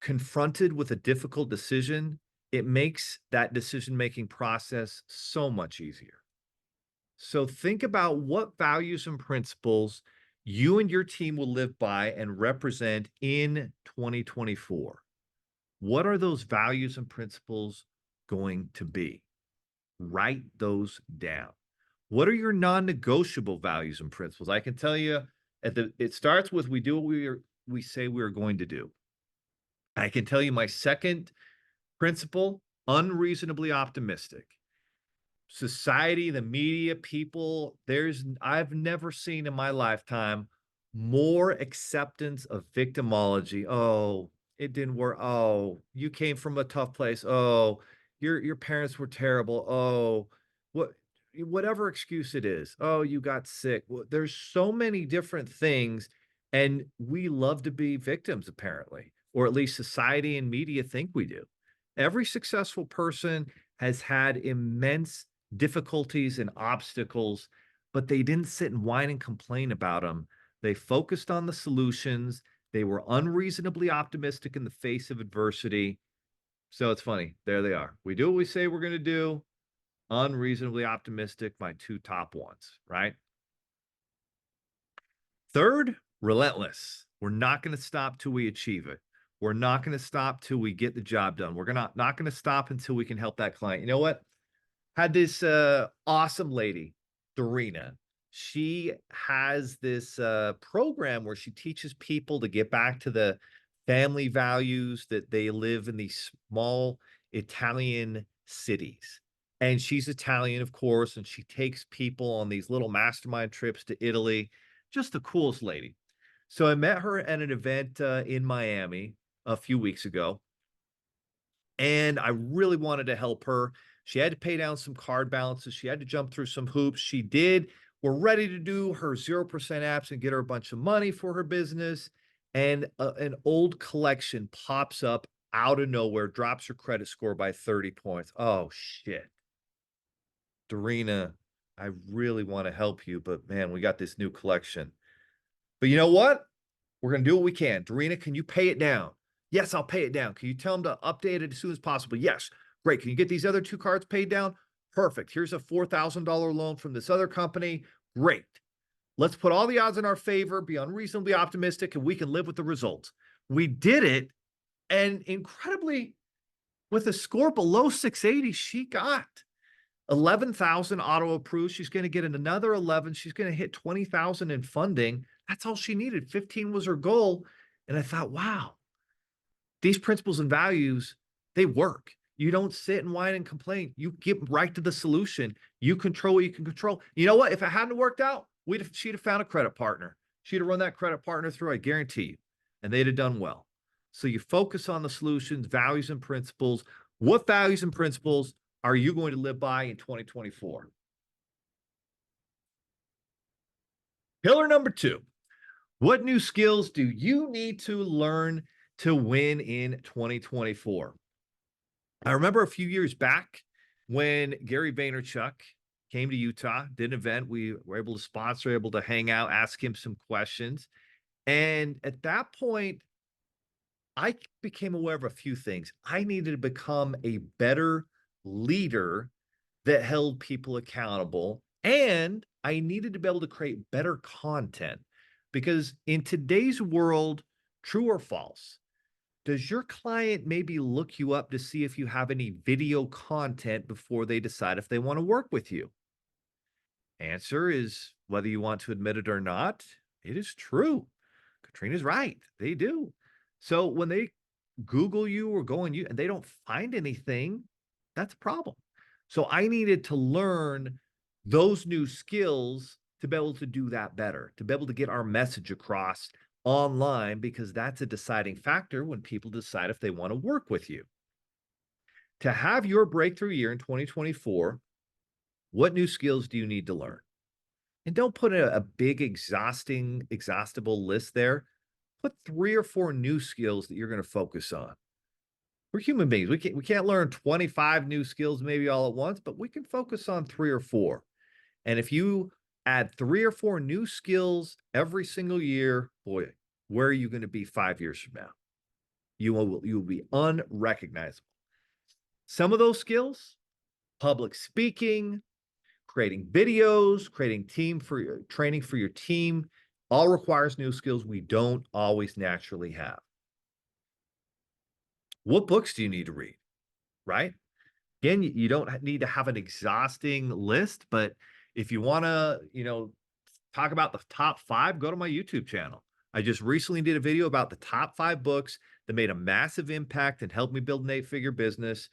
confronted with a difficult decision, it makes that decision-making process so much easier. So think about what values and principles you and your team will live by and represent in 2024. What are those values and principles going to be? Write those down. What are your non-negotiable values and principles? I can tell you it starts with we do what we say we're going to do. I can tell you my second principle, unreasonably optimistic. Society, the media, people, I've never seen in my lifetime more acceptance of victimology. Oh, it didn't work. Oh, you came from a tough place. Oh, your parents were terrible. Oh, whatever excuse it is. Oh, you got sick. Well, there's so many different things, and we love to be victims, apparently, or at least society and media think we do. Every successful person has had immense difficulties and obstacles, but they didn't sit and whine and complain about them. They focused on the solutions. They were unreasonably optimistic in the face of adversity. So it's funny. There they are. We do what we say we're going to do. Unreasonably optimistic, my 2 top ones, right? Third, relentless. We're not going to stop till we achieve it. We're not going to stop till we get the job done. We're not going to stop until we can help that client. You know what? Had this awesome lady, Dorina. she has this program where she teaches people to get back to the family values that they live in these small Italian cities. And she's Italian, of course, and she takes people on these little mastermind trips to Italy. Just the coolest lady. So I met her at an event in Miami a few weeks ago, and I really wanted to help her. She had to pay down some card balances. She had to jump through some hoops. She did. We're ready to do her 0% apps and get her a bunch of money for her business. And an old collection pops up out of nowhere, drops her credit score by 30 points. Oh, shit. Dorina, I really want to help you, but man, we got this new collection. But you know what? We're going to do what we can. Dorina, can you pay it down? Yes, I'll pay it down. Can you tell them to update it as soon as possible? Yes. Great. Can you get these other 2 cards paid down? Perfect. Here's a $4,000 loan from this other company. Great. Let's put all the odds in our favor, be unreasonably optimistic, and we can live with the results. We did it. And incredibly, with a score below 680, she got 11,000 auto approved. She's going to get another 11. She's going to hit 20,000 in funding. That's all she needed. 15 was her goal. And I thought, wow, these principles and values, they work. You don't sit and whine and complain. You get right to the solution. You control what you can control. You know what? If it hadn't worked out, she'd have found a credit partner. She'd have run that credit partner through, I guarantee you, and they'd have done well. So you focus on the solutions, values, and principles. What values and principles are you going to live by in 2024? Pillar number 2, what new skills do you need to learn to win in 2024? I remember a few years back when Gary Vaynerchuk came to Utah, did an event. We were able to sponsor, able to hang out, ask him some questions. And at that point, I became aware of a few things. I needed to become a better leader that held people accountable, and I needed to be able to create better content, because in today's world, true or false, does your client maybe look you up to see if you have any video content before they decide if they want to work with you? Answer is, whether you want to admit it or not, it is true. Katrina's right. They do. So when they Google you or go on you and they don't find anything, that's a problem. So I needed to learn those new skills to be able to do that better, to be able to get our message across online, because that's a deciding factor when people decide if they want to work with you. To have your breakthrough year in 2024, what new skills do you need to learn? And don't put a big exhaustible list there. Put 3 or 4 new skills that you're going to focus on. We're human beings. We can't learn 25 new skills maybe all at once, but we can focus on 3 or 4. And if you add 3 or 4 new skills every single year, boy, where are you going to be 5 years from now? You will be unrecognizable. Some of those skills: public speaking, creating videos, creating training for your team, all requires new skills we don't always naturally have. What books do you need to read, right? Again, you don't need to have an exhausting list, but if you want to, talk about the top 5, go to my YouTube channel. I just recently did a video about the top 5 books that made a massive impact and helped me build an 8-figure business.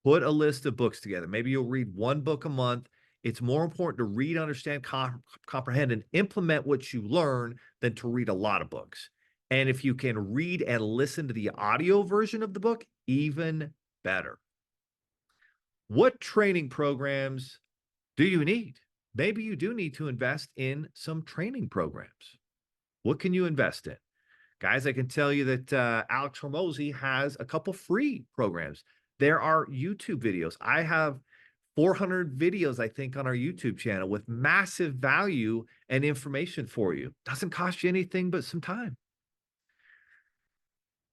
Put a list of books together. Maybe you'll read 1 book a month. It's more important to read, understand, comprehend, and implement what you learn than to read a lot of books. And if you can read and listen to the audio version of the book, even better. What training programs do you need? Maybe you do need to invest in some training programs. What can you invest in? Guys, I can tell you that Alex Hormozi has a couple free programs. There are YouTube videos. I have 400 videos, I think, on our YouTube channel with massive value and information for you. Doesn't cost you anything but some time.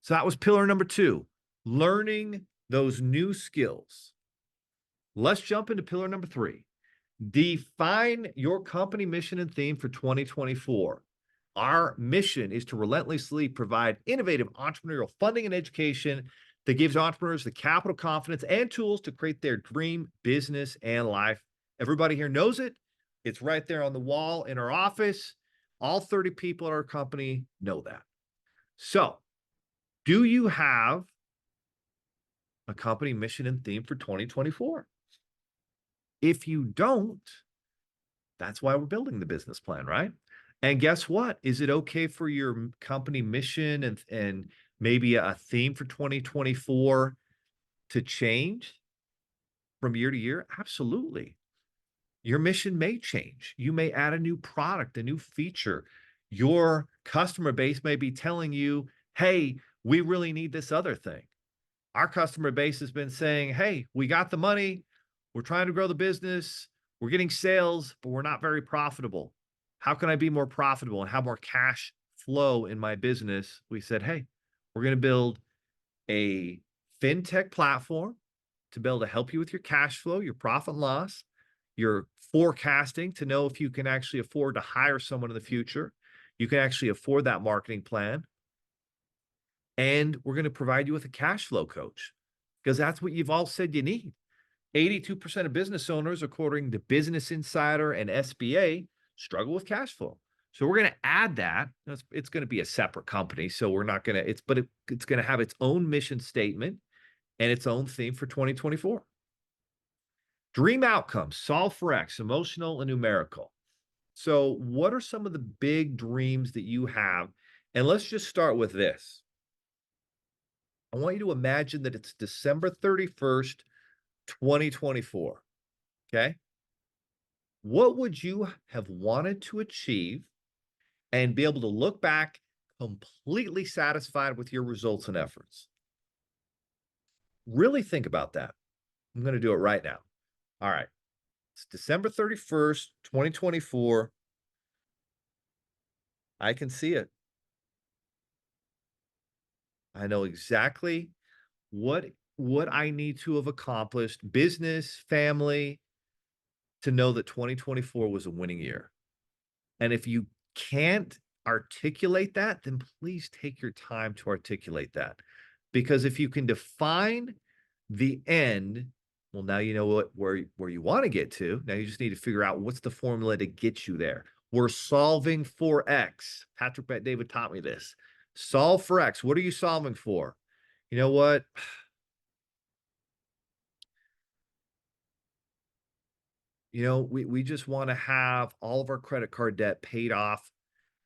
So that was pillar number 2, learning those new skills. Let's jump into pillar number 3. Define your company mission and theme for 2024. Our mission is to relentlessly provide innovative entrepreneurial funding and education that gives entrepreneurs the capital, confidence, and tools to create their dream business and life. Everybody here knows it. It's right there on the wall in our office. All 30 people at our company know that. So, do you have a company mission and theme for 2024? If you don't, that's why we're building the business plan, right? And guess what? Is it okay for your company mission and maybe a theme for 2024 to change from year to year? Absolutely. Your mission may change. You may add a new product, a new feature. Your customer base may be telling you, hey, we really need this other thing. Our customer base has been saying, hey, we got the money. We're trying to grow the business. We're getting sales, but we're not very profitable. How can I be more profitable and have more cash flow in my business? We said, hey, we're going to build a fintech platform to be able to help you with your cash flow, your profit and loss, your forecasting to know if you can actually afford to hire someone in the future. You can actually afford that marketing plan. And we're going to provide you with a cash flow coach because that's what you've all said you need. 82% of business owners, according to Business Insider and SBA, struggle with cash flow. So we're going to add that. It's going to be a separate company. So we're not going to, it's going to have its own mission statement and its own theme for 2024. Dream outcomes, solve for X, emotional and numerical. So what are some of the big dreams that you have? And let's just start with this. I want you to imagine that it's December 31st, 2024. Okay. What would you have wanted to achieve and be able to look back completely satisfied with your results and efforts? Really think about that. I'm going to do it right now. All right. It's December 31st, 2024. I can see it. I know exactly what I need to have accomplished, business, family, to know that 2024 was a winning year. And if you can't articulate that, then please take your time to articulate that. Because if you can define the end, well, now you know where you want to get to. Now you just need to figure out what's the formula to get you there. We're solving for X. Patrick Bet-David taught me this. Solve for X. What are you solving for? You know what? You know, we just want to have all of our credit card debt paid off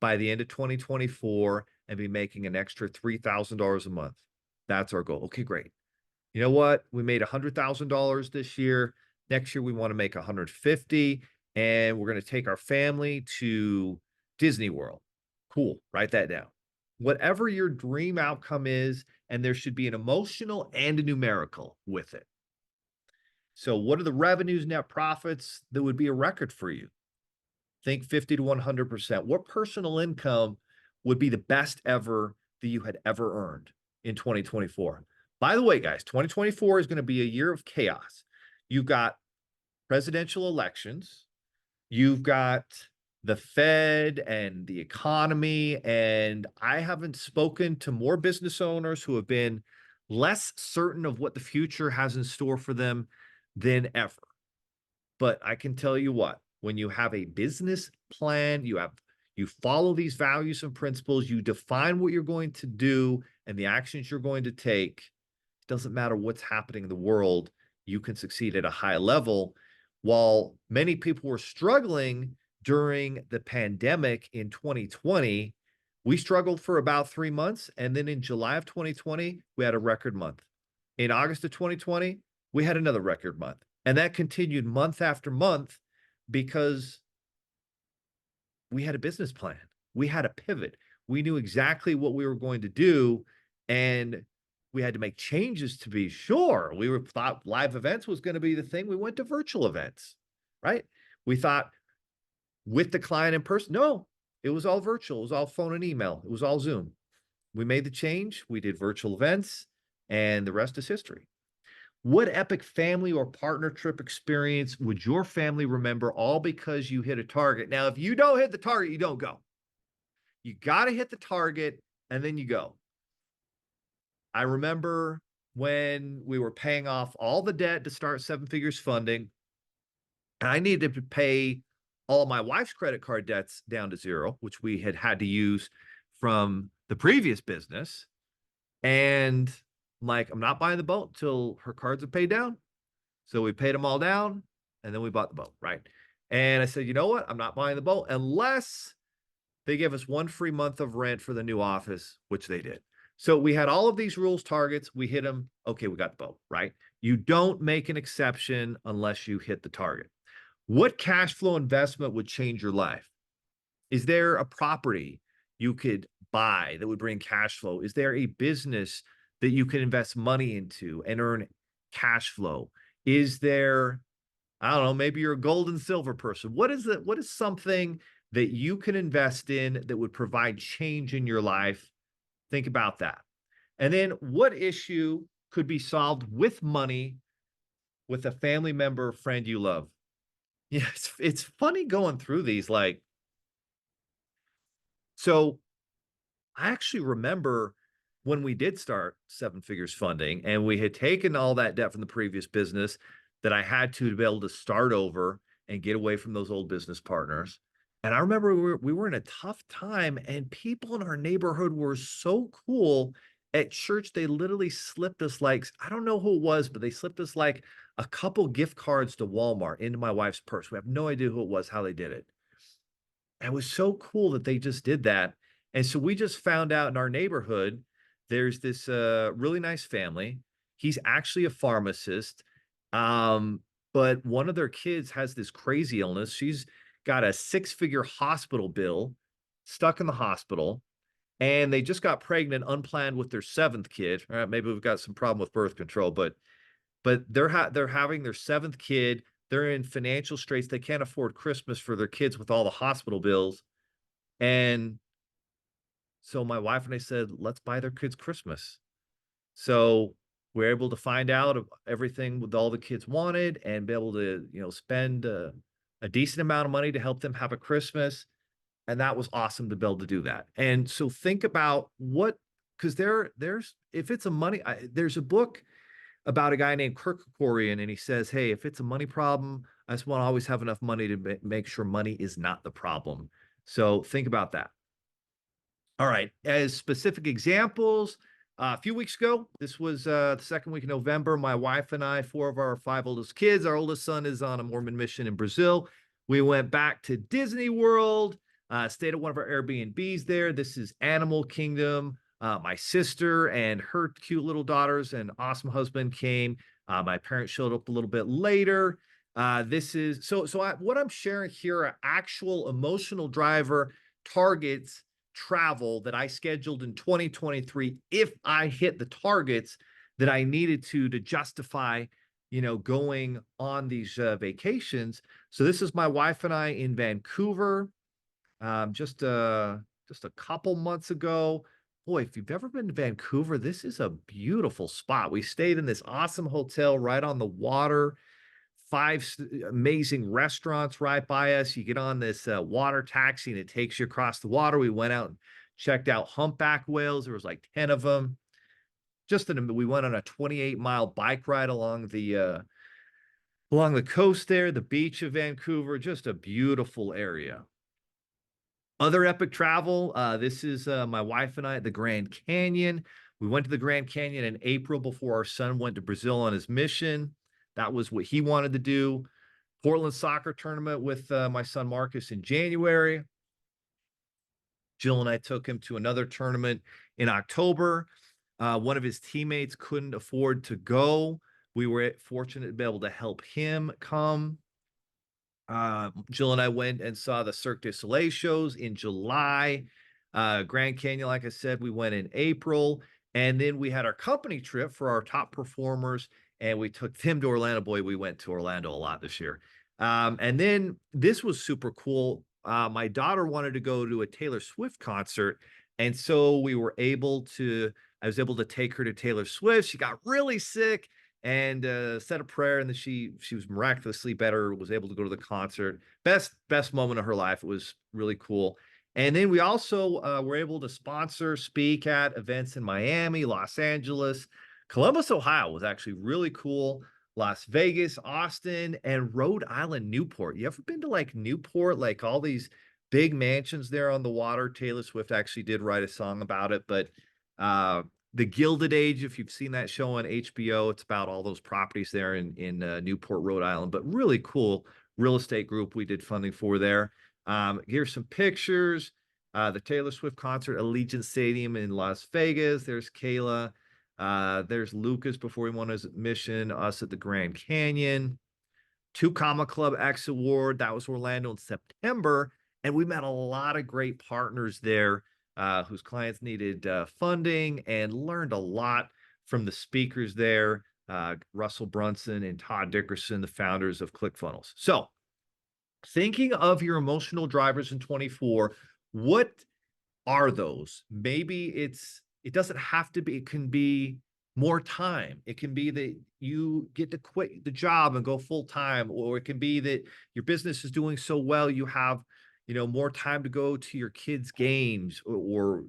by the end of 2024 and be making an extra $3,000 a month. That's our goal. Okay, great. You know what? We made $100,000 this year. Next year, we want to make 150, and we're going to take our family to Disney World. Cool. Write that down. Whatever your dream outcome is, and there should be an emotional and a numerical with it. So what are the revenues, net profits that would be a record for you? Think 50 to 100%. What personal income would be the best ever that you had ever earned in 2024? By the way, guys, 2024 is going to be a year of chaos. You've got presidential elections. You've got the Fed and the economy. And I haven't spoken to more business owners who have been less certain of what the future has in store for them than ever. But I can tell you what, when you have a business plan, you follow these values and principles, you define what you're going to do and the actions you're going to take, it doesn't matter what's happening in the world, you can succeed at a high level. While many people were struggling during the pandemic in 2020, we struggled for about 3 months. And then in July of 2020, we had a record month. In August of 2020, we had another record month. And that continued month after month because we had a business plan. We had a pivot. We knew exactly what we were going to do. And we had to make changes to be sure. We thought live events was going to be the thing. We went to virtual events, right? We thought with the client in person. No, it was all virtual. It was all phone and email. It was all Zoom. We made the change. We did virtual events and the rest is history. What epic family or partner trip experience would your family remember all because you hit a target? Now, if you don't hit the target, you don't go. You got to hit the target and then you go. I remember when we were paying off all the debt to start Seven Figures Funding, and I needed to pay all my wife's credit card debts down to zero, which we had to use from the previous business. And like, I'm not buying the boat until her cards are paid down. So we paid them all down and then we bought the boat, right? And I said, you know what? I'm not buying the boat unless they give us 1 free month of rent for the new office, which they did. So we had all of these rules, targets. We hit them. Okay, we got the boat, right? You don't make an exception unless you hit the target. What cash flow investment would change your life? Is there a property you could buy that would bring cash flow? Is there a business that you can invest money into and earn cash flow? Is there, I don't know, maybe you're a gold and silver person. What is it? What is something that you can invest in that would provide change in your life? Think about that. And then what issue could be solved with money with a family member or friend you love? Yeah, it's funny going through these. Like, so I actually remember when we did start Seven Figures Funding and we had taken all that debt from the previous business that I had to be able to start over and get away from those old business partners. And I remember we were in a tough time, and people in our neighborhood were so cool. At church, they literally slipped us, like, I don't know who it was, but they slipped us like a couple gift cards to Walmart into my wife's purse. We have no idea who it was, how they did it. And it was so cool that they just did that. And so we just found out in our neighborhood, there's this really nice family. He's actually a pharmacist. But one of their kids has this crazy illness. She's got a 6-figure hospital bill, stuck in the hospital, and they just got pregnant unplanned with their 7th kid. All right, maybe we've got some problem with birth control, but they're having their 7th kid. They're in financial straits. They can't afford Christmas for their kids with all the hospital bills. And so my wife and I said, let's buy their kids Christmas. So we're able to find out of everything with all the kids wanted and be able to, spend a decent amount of money to help them have a Christmas. And that was awesome to be able to do that. And so think about because if it's a money, there's a book about a guy named Kirk Kerkorian, and he says, hey, if it's a money problem, I just want to always have enough money to make sure money is not the problem. So think about that. All right, as specific examples, a few weeks ago, this was the second week of November, my wife and I, 4 of our 5 oldest kids, our oldest son is on a Mormon mission in Brazil. We went back to Disney World, stayed at one of our Airbnbs there. This is Animal Kingdom. My sister and her cute little daughters and awesome husband came. My parents showed up a little bit later. This is what I'm sharing here are actual emotional driver targets travel that I scheduled in 2023 if I hit the targets that I needed to justify, going on these vacations. So this is my wife and I in Vancouver, just a couple months ago. Boy, if you've ever been to Vancouver, this is a beautiful spot. We stayed in this awesome hotel right on the water. 5 amazing restaurants right by us. You get on this water taxi and it takes you across the water. We went out and checked out humpback whales. There was like 10 of them. We went on a 28-mile bike ride along the coast there, the beach of Vancouver. Just a beautiful area. Other epic travel. This is my wife and I at the Grand Canyon. We went to the Grand Canyon in April before our son went to Brazil on his mission. That was what he wanted to do. Portland soccer tournament with my son Marcus in January. Jill and I took him to another tournament in October. One of his teammates couldn't afford to go. We were fortunate to be able to help him come. Jill and I went and saw the Cirque du Soleil shows in July. Grand Canyon, like I said, we went in April. And then we had our company trip for our top performers, and we took them to Orlando. Boy, we went to Orlando a lot this year. And then this was super cool. My daughter wanted to go to a Taylor Swift concert. And so I was able to take her to Taylor Swift. She got really sick and said a prayer, and then she was miraculously better, was able to go to the concert. Best moment of her life. It was really cool. And then we also were able to speak at events in Miami, Los Angeles. Columbus, Ohio was actually really cool. Las Vegas, Austin, and Rhode Island, Newport. You ever been to like Newport, like all these big mansions there on the water? Taylor Swift actually did write a song about it, but uh the Gilded Age, if you've seen that show on HBO, it's about all those properties there in Newport, Rhode Island, but really cool real estate group we did funding for there. Here's some pictures. The Taylor Swift concert, Allegiant Stadium in Las Vegas. There's Kayla. There's Lucas before he won his mission, us at the Grand Canyon. Two Comma Club X Award. That was Orlando in September. And we met a lot of great partners there whose clients needed funding, and learned a lot from the speakers there, Russell Brunson and Todd Dickerson, the founders of ClickFunnels. So thinking of your emotional drivers in 24, what are those? Maybe it doesn't have to be, it can be more time. It can be that you get to quit the job and go full time, or it can be that your business is doing so well you have, more time to go to your kids' games, or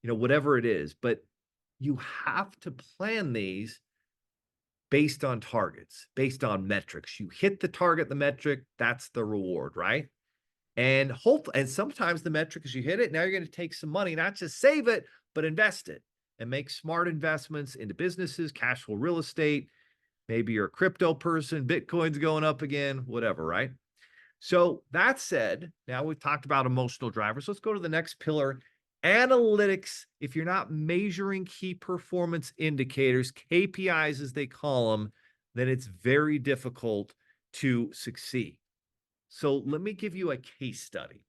whatever it is. But you have to plan these based on targets, based on metrics. You hit the target, the metric, that's the reward, right? And sometimes the metric is you hit it. Now you're going to take some money, not just save it, but invest it and make smart investments into businesses, cash flow real estate. Maybe you're a crypto person, Bitcoin's going up again, whatever, right? So that said, now we've talked about emotional drivers. Let's go to the next pillar, analytics. If you're not measuring key performance indicators, KPIs as they call them, then it's very difficult to succeed. So let me give you a case study.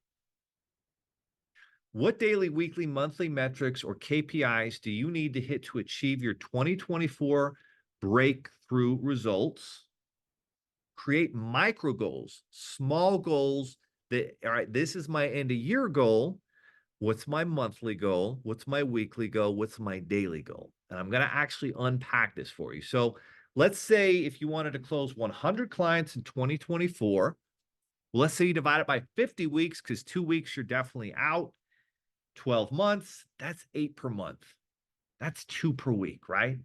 What daily, weekly, monthly metrics or KPIs do you need to hit to achieve your 2024 breakthrough results? Create micro goals, small goals that, all right, this is my end of year goal. What's my monthly goal? What's my weekly goal? What's my daily goal? And I'm going to actually unpack this for you. So let's say if you wanted to close 100 clients in 2024, well, let's say you divide it by 50 weeks, because 2 weeks you're definitely out. 12 months, that's 8 per month. That's 2 per week, right?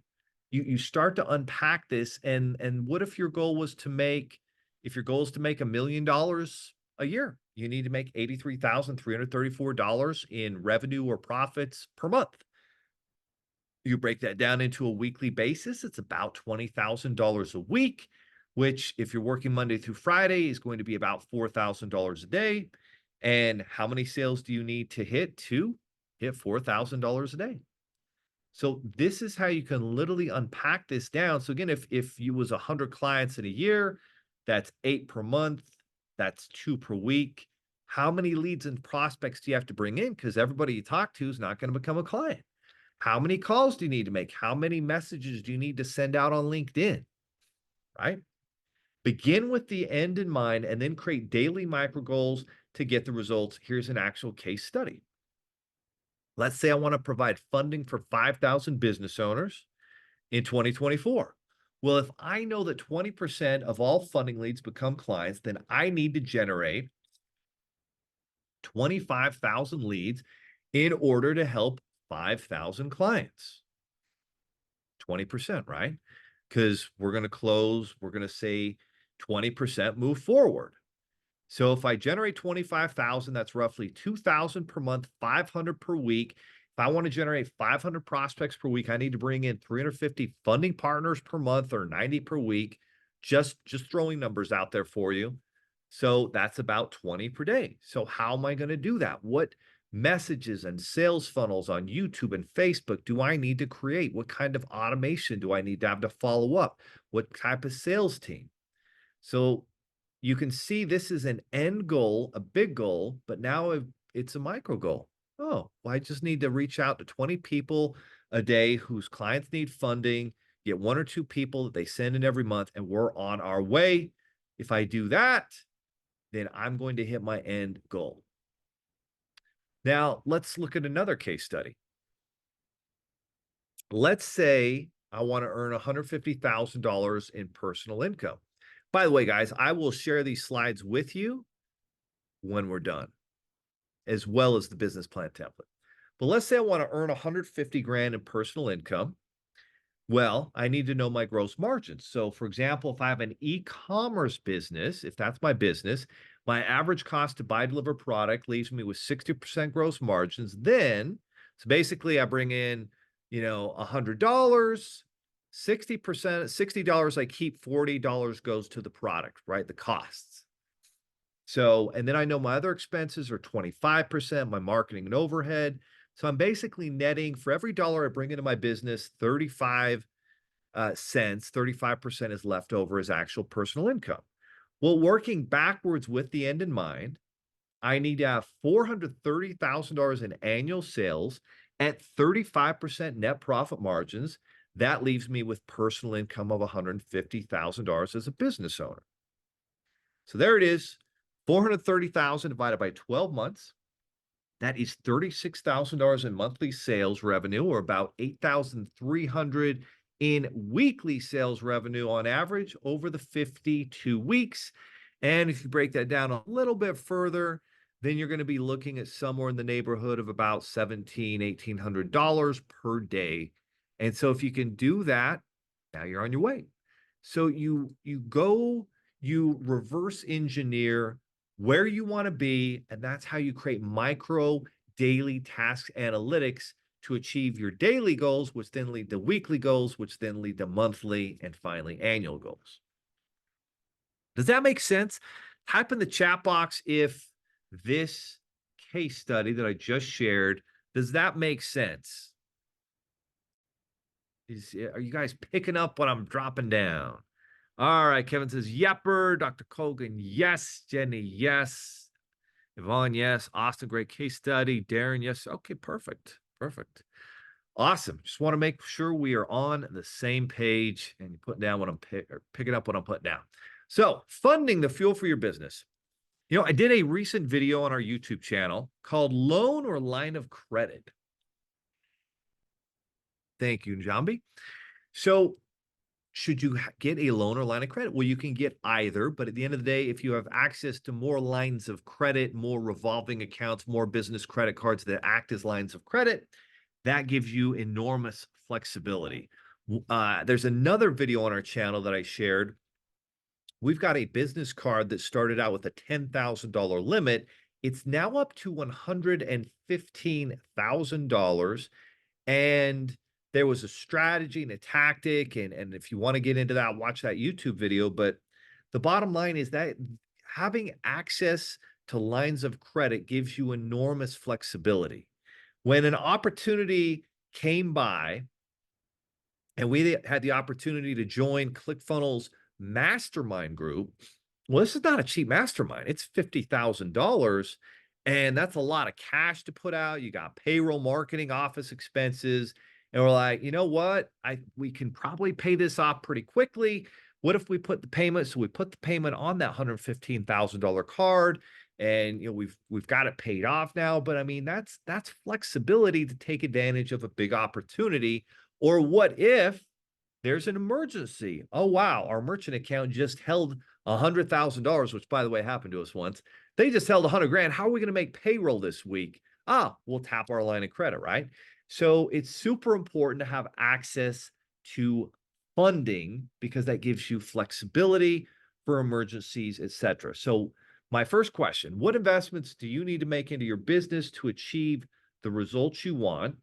You start to unpack this, and what if your goal was to make, if your goal is to make $1 million a year, you need to make $83,334 in revenue or profits per month. You break that down into a weekly basis, it's about $20,000 a week, which if you're working Monday through Friday is going to be about $4,000 a day. And how many sales do you need to hit $4,000 a day? So this is how you can literally unpack this down. So again, if you was 100 clients in a year, that's 8 per month, that's 2 per week. How many leads and prospects do you have to bring in? Because everybody you talk to is not going to become a client. How many calls do you need to make? How many messages do you need to send out on LinkedIn, right? Begin with the end in mind, and then create daily micro goals to get the results. Here's an actual case study. Let's say I want to provide funding for 5,000 business owners in 2024. Well, if I know that 20% of all funding leads become clients, then I need to generate 25,000 leads in order to help 5,000 clients. 20%, right? Because we're going to say 20% move forward. So if I generate 25,000, that's roughly 2,000 per month, 500 per week. If I want to generate 500 prospects per week, I need to bring in 350 funding partners per month, or 90 per week. Just throwing numbers out there for you. So that's about 20 per day. So how am I going to do that? What messages and sales funnels on YouTube and Facebook do I need to create? What kind of automation do I need to have to follow up? What type of sales team? So you can see this is an end goal, a big goal, but now it's a micro goal. Oh, well, I just need to reach out to 20 people a day whose clients need funding, get 1 or 2 people that they send in every month, and we're on our way. If I do that, then I'm going to hit my end goal. Now, let's look at another case study. Let's say I want to earn $150,000 in personal income. By the way, guys, I will share these slides with you when we're done, as well as the business plan template. But let's say I want to earn 150 grand in personal income. Well, I need to know my gross margins. So, for example, if I have an e-commerce business, if that's my business, my average cost to buy, deliver product leaves me with 60% gross margins. Then, so basically, I bring in, $100, 60%, $60 I keep, $40 goes to the product, right? The costs. So, and then I know my other expenses are 25%, my marketing and overhead. So I'm basically netting for every dollar I bring into my business, 35 cents, 35% is left over as actual personal income. Well, working backwards with the end in mind, I need to have $430,000 in annual sales at 35% net profit margins. That leaves me with personal income of $150,000 as a business owner. So there it is, 430,000 divided by 12 months. That is $36,000 in monthly sales revenue, or about 8,300 in weekly sales revenue on average over the 52 weeks. And if you break that down a little bit further, then you're going to be looking at somewhere in the neighborhood of about $1,800 per day. And so if you can do that, now you're on your way. So you reverse engineer where you want to be, and that's how you create micro daily task analytics to achieve your daily goals, which then lead to weekly goals, which then lead to monthly and finally annual goals. Does that make sense? Type in the chat box if this case study that I just shared, does that make sense? Are you guys picking up what I'm dropping down? All right, Kevin says, Yepper, Dr. Colgan, yes. Jenny, yes. Yvonne, yes. Austin, great case study. Darren, yes. Okay, perfect. Perfect. Awesome. Just want to make sure we are on the same page and you're putting down what I'm picking up what I'm putting down. So, funding the fuel for your business. I did a recent video on our YouTube channel called Loan or Line of Credit. Thank you, Jambi. So, should you get a loan or line of credit? Well, you can get either, but at the end of the day, if you have access to more lines of credit, more revolving accounts, more business credit cards that act as lines of credit, that gives you enormous flexibility. There's another video on our channel that I shared. We've got a business card that started out with a $10,000 limit. It's now up to $115,000. And there was a strategy and a tactic. And if you want to get into that, watch that YouTube video. But the bottom line is that having access to lines of credit gives you enormous flexibility. When an opportunity came by and we had the opportunity to join ClickFunnels mastermind group, well, this is not a cheap mastermind. It's $50,000. And that's a lot of cash to put out. You got payroll, marketing, office expenses. And we're like, you know what? We can probably pay this off pretty quickly. What if we put the payment? So we put the payment on that $115,000 card, and we've got it paid off now. But I mean, that's flexibility to take advantage of a big opportunity. Or what if there's an emergency? Oh, wow, our merchant account just held $100,000, which, by the way, happened to us once. They just held 100 grand. How are we going to make payroll this week? We'll tap our line of credit, right? So it's super important to have access to funding because that gives you flexibility for emergencies, etc. So my first question, what investments do you need to make into your business to achieve the results you want?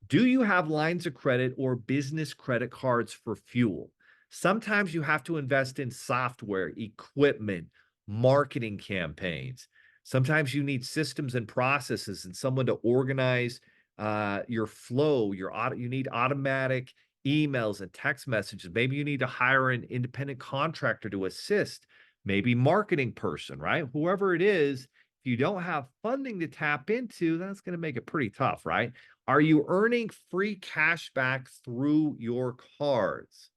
Do you have lines of credit or business credit cards for fuel? Sometimes you have to invest in software, equipment, marketing campaigns. Sometimes you need systems and processes and someone to organize your flow. You need automatic emails and text messages. Maybe you need to hire an independent contractor to assist, maybe marketing person, right? Whoever it is, if you don't have funding to tap into, that's going to make it pretty tough, right? Are you earning free cash back through your cards?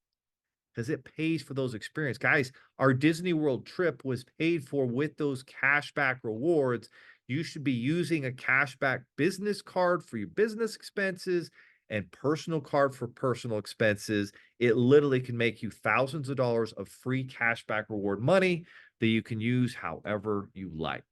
Because it pays for those experiences. Guys, our Disney World trip was paid for with those cashback rewards. You should be using a cashback business card for your business expenses and personal card for personal expenses. It literally can make you thousands of dollars of free cashback reward money that you can use however you like.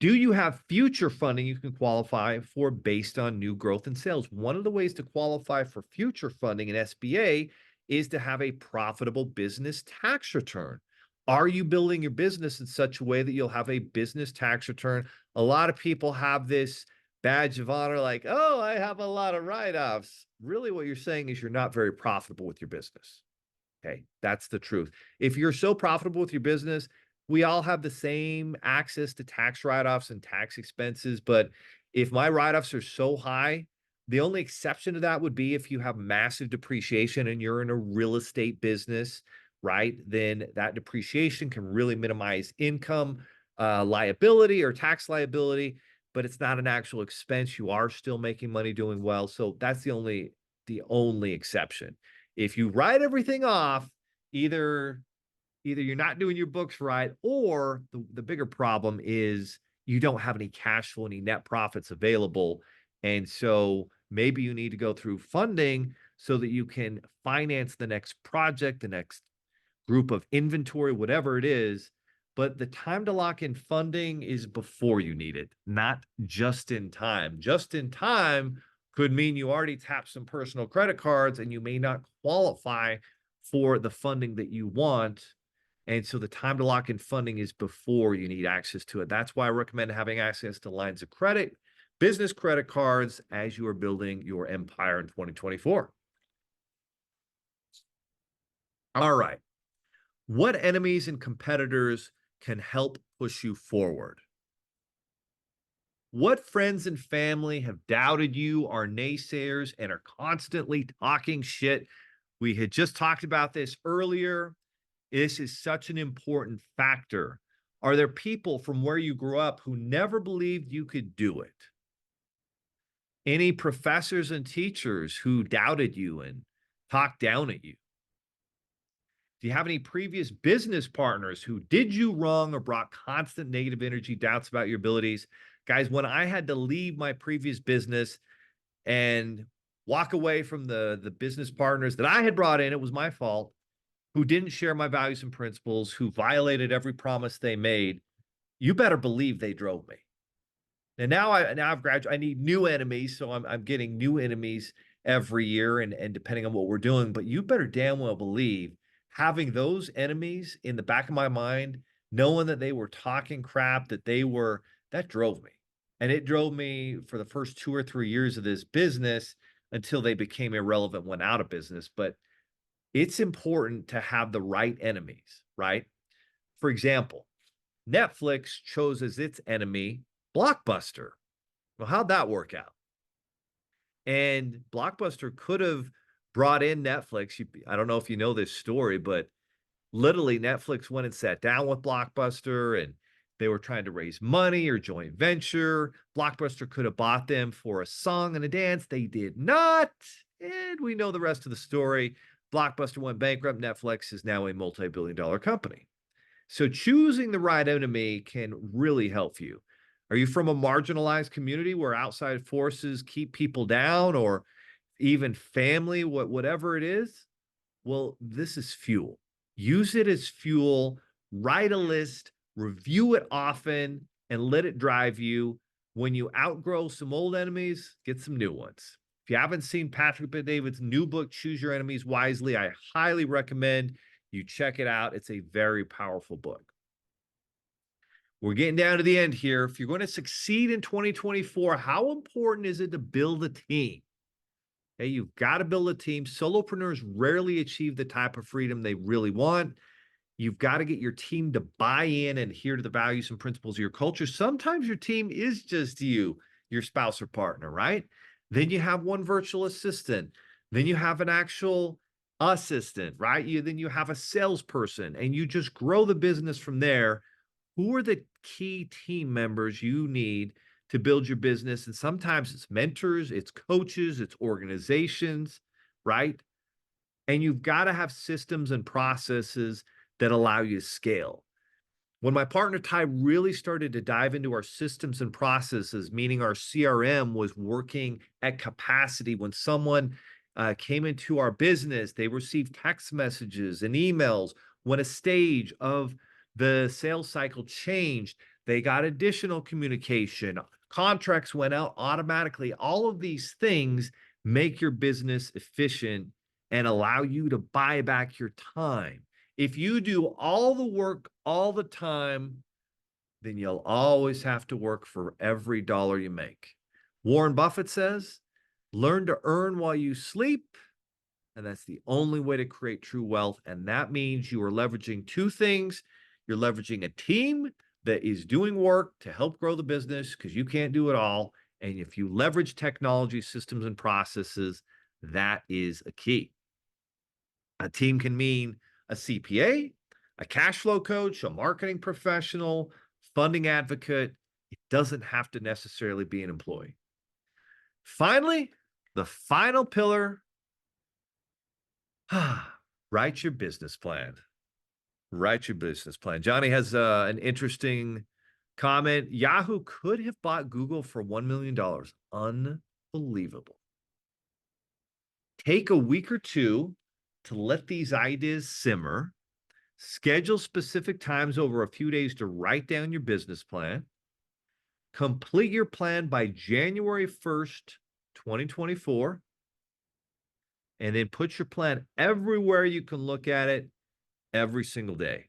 Do you have future funding you can qualify for based on new growth and sales? One of the ways to qualify for future funding in SBA is to have a profitable business tax return. Are you building your business in such a way that you'll have a business tax return? A lot of people have this badge of honor, like, oh, I have a lot of write-offs. Really, what you're saying is you're not very profitable with your business. Okay, that's the truth. If you're so profitable with your business, we all have the same access to tax write-offs and tax expenses. But if my write-offs are so high, the only exception to that would be if you have massive depreciation and you're in a real estate business, right? Then that depreciation can really minimize income liability or tax liability, but it's not an actual expense. You are still making money doing well. So that's the only exception. If you write everything off, either you're not doing your books right, or the bigger problem is you don't have any cash flow, any net profits available. And so maybe you need to go through funding so that you can finance the next project, the next group of inventory, whatever it is. But the time to lock in funding is before you need it, not just in time. Just in time could mean you already tapped some personal credit cards and you may not qualify for the funding that you want. And so the time to lock in funding is before you need access to it. That's why I recommend having access to lines of credit, business credit cards as you are building your empire in 2024. All right. What enemies and competitors can help push you forward? What friends and family have doubted you, are naysayers, and are constantly talking shit? We had just talked about this earlier. This is such an important factor. Are there people from where you grew up who never believed you could do it? Any professors and teachers who doubted you and talked down at you? Do you have any previous business partners who did you wrong or brought constant negative energy, doubts about your abilities? Guys, when I had to leave my previous business and walk away from the business partners that I had brought in, it was my fault, who didn't share my values and principles, who violated every promise they made, you better believe they drove me. And now I've graduated. I need new enemies, so I'm getting new enemies every year, and depending on what we're doing. But you better damn well believe having those enemies in the back of my mind, knowing that they were talking crap, that drove me. And it drove me for the first 2 or 3 years of this business until they became irrelevant, went out of business. But it's important to have the right enemies, right? For example, Netflix chose as its enemy Blockbuster. Well, how'd that work out? And Blockbuster could have brought in Netflix. I don't know if you know this story, but literally Netflix went and sat down with Blockbuster and they were trying to raise money or joint venture. Blockbuster could have bought them for a song and a dance. They did not. And we know the rest of the story. Blockbuster went bankrupt. Netflix is now a multi-billion-dollar company. So choosing the right enemy can really help you. Are you from a marginalized community where outside forces keep people down, or even family, whatever it is? Well, this is fuel. Use it as fuel, write a list, review it often, and let it drive you. When you outgrow some old enemies, get some new ones. If you haven't seen Patrick Bet-David's new book, Choose Your Enemies Wisely, I highly recommend you check it out. It's a very powerful book. We're getting down to the end here. If you're going to succeed in 2024, how important is it to build a team? Okay, you've got to build a team. Solopreneurs rarely achieve the type of freedom they really want. You've got to get your team to buy in and adhere to the values and principles of your culture. Sometimes your team is just you, your spouse or partner, right? Then you have one virtual assistant. Then you have an actual assistant, right? Then you have a salesperson, and you just grow the business from there. Who are the key team members you need to build your business? And sometimes it's mentors, it's coaches, it's organizations, right? And you've got to have systems and processes that allow you to scale. When my partner Ty really started to dive into our systems and processes, meaning our CRM was working at capacity, when someone came into our business, they received text messages and emails. When a stage of the sales cycle changed, They got additional communication. Contracts went out automatically. All of these things make your business efficient and allow you to buy back your time. If you do all the work all the time, then you'll always have to work for every dollar you make. Warren Buffett says, learn to earn while you sleep. And that's the only way to create true wealth. And that means you are leveraging two things. You're leveraging a team that is doing work to help grow the business because you can't do it all. And if you leverage technology, systems, and processes, that is a key. A team can mean a CPA, a cash flow coach, a marketing professional, funding advocate. It doesn't have to necessarily be an employee. Finally, the final pillar, write your business plan. Write your business plan. Johnny has an interesting comment. Yahoo could have bought Google for $1 million. Unbelievable. Take a week or two to let these ideas simmer. Schedule specific times over a few days to write down your business plan. Complete your plan by January 1st, 2024. And then put your plan everywhere you can look at it every single day.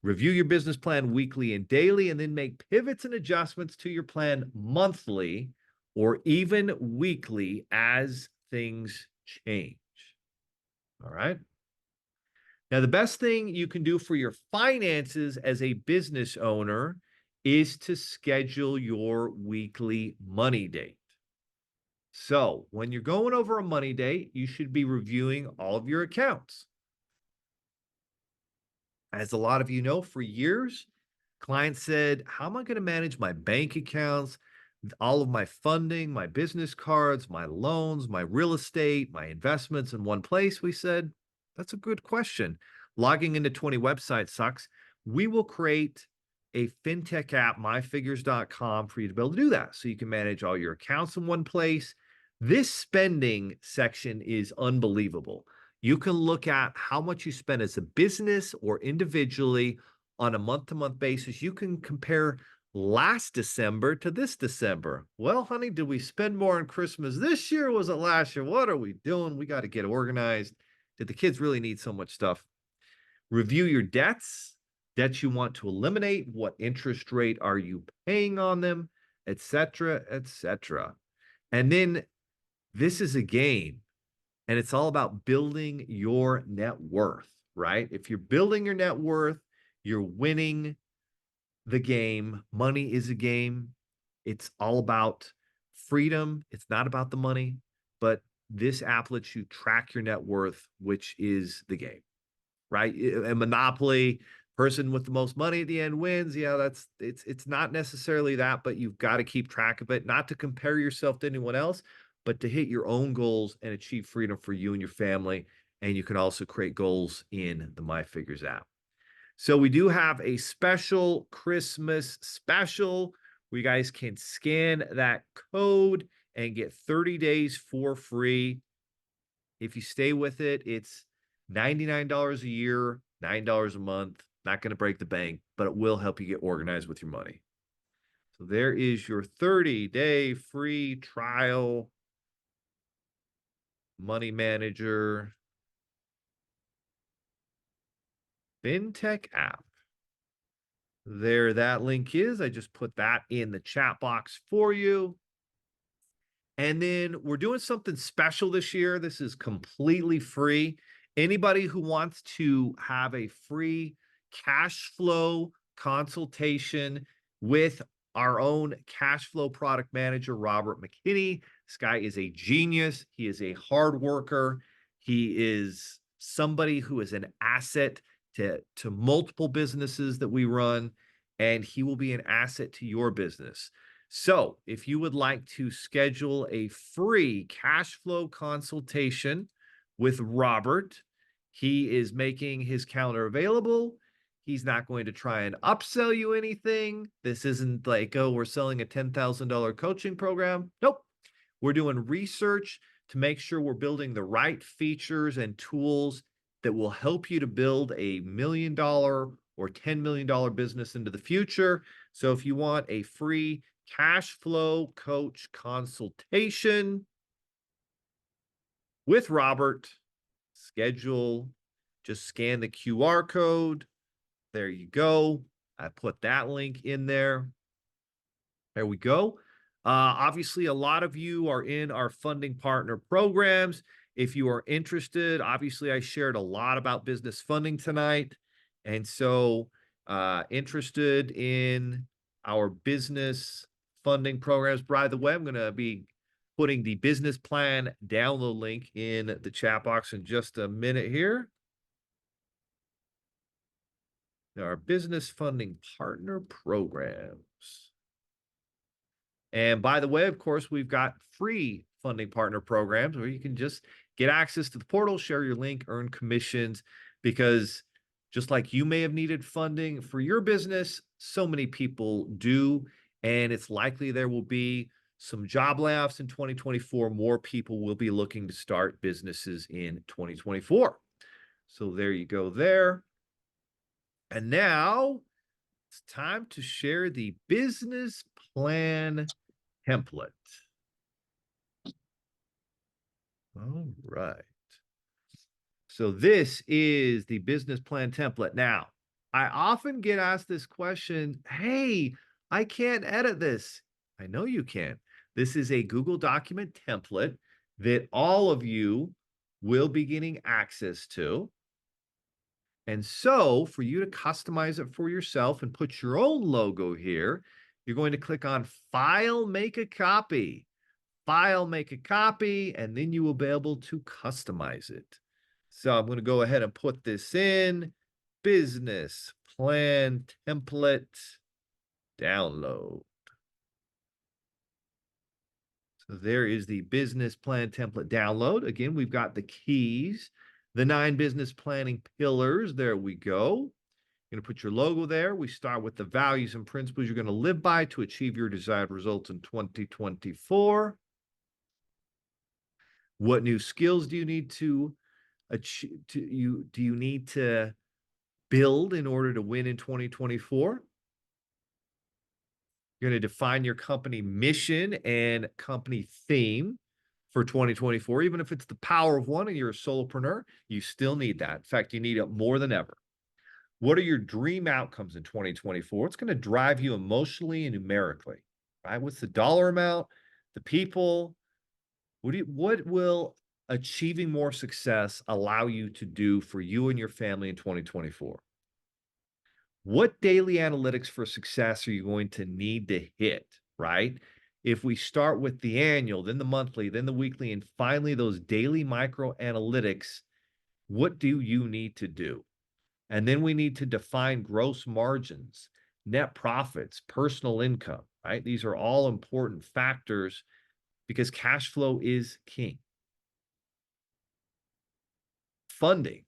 Review your business plan weekly and daily, and then make pivots and adjustments to your plan monthly or even weekly as things change. All right. Now, the best thing you can do for your finances as a business owner is to schedule your weekly money date. So when you're going over a money date, you should be reviewing all of your accounts. As a lot of you know, for years, clients said, how am I going to manage my bank accounts, all of my funding, my business cards, my loans, my real estate, my investments in one place? We said, that's a good question. Logging into 20 websites sucks. We will create a fintech app, myfigures.com, for you to be able to do that. So you can manage all your accounts in one place. This spending section is unbelievable. You can look at how much you spend as a business or individually on a month-to-month basis. You can compare last December to this December. Well, honey, did we spend more on Christmas this year or was it last year? What are we doing? We got to get organized. Did the kids really need so much stuff? Review your debts you want to eliminate. What interest rate are you paying on them, etc., etc. And then this is a game, and it's all about building your net worth, right? If you're building your net worth, you're winning the game. Money is a game. It's all about freedom. It's not about the money, but this app lets you track your net worth, which is the game, right? A Monopoly, person with the most money at the end wins. Yeah, it's not necessarily that, but you've got to keep track of it, not to compare yourself to anyone else, but to hit your own goals and achieve freedom for you and your family. And you can also create goals in the MyFigures app. So we do have a special Christmas special where you guys can scan that code and get 30 days for free. If you stay with it, it's $99 a year, $9 a month. Not going to break the bank, but it will help you get organized with your money. So there is your 30-day free trial money manager fintech app. There that link is. I just put that in the chat box for you. And then we're doing something special this year. This is completely free. Anybody who wants to have a free cash flow consultation with our own cash flow product manager, Robert McKinney. This guy is a genius. He is a hard worker. He is somebody who is an asset to multiple businesses that we run, and he will be an asset to your business. So if you would like to schedule a free cash flow consultation with Robert, he is making his calendar available. He's not going to try and upsell you anything. This isn't like, oh, we're selling a $10,000 coaching program. Nope. We're doing research to make sure we're building the right features and tools that will help you to build a $1 million or or $10 million business into the future. So if you want a free cash flow coach consultation with Robert, schedule, just scan the QR code. There you go. I put that link in there. There we go. Obviously, a lot of you are in our funding partner programs. If you are interested, obviously, I shared a lot about business funding tonight. And so, interested in our business funding programs. By the way, I'm going to be putting the business plan download link in the chat box in just a minute here. Our business funding partner programs. And by the way, of course, we've got free funding partner programs where you can just get access to the portal, share your link, earn commissions, because just like you may have needed funding for your business, so many people do. And it's likely there will be some job layoffs in 2024. More people will be looking to start businesses in 2024. So there you go there. And now it's time to share the business plan template. All right. So this is the business plan template. Now, I often get asked this question, hey, I can't edit this. I know you can. This is a Google document template that all of you will be getting access to. And so for you to customize it for yourself and put your own logo here, you're going to click on File, Make a Copy. File, Make a Copy, and then you will be able to customize it. So I'm going to go ahead and put this in. Business Plan Template Download. So there is the Business Plan Template Download. Again, we've got the keys, the 9 business planning pillars. There we go. You're going to put your logo there. We start with the values and principles you're going to live by to achieve your desired results in 2024. What new skills do you need to achieve? Do you need to build in order to win in 2024? You're going to define your company mission and company theme for 2024. Even if it's the power of one and you're a solopreneur, you still need that. In fact, you need it more than ever. What are your dream outcomes in 2024? It's going to drive you emotionally and numerically, right? What's the dollar amount, the people? What will achieving more success allow you to do for you and your family in 2024? What daily analytics for success are you going to need to hit, right? If we start with the annual, then the monthly, then the weekly, and finally those daily micro analytics, what do you need to do? And then we need to define gross margins, net profits, personal income, right? These are all important factors because cash flow is king. Funding.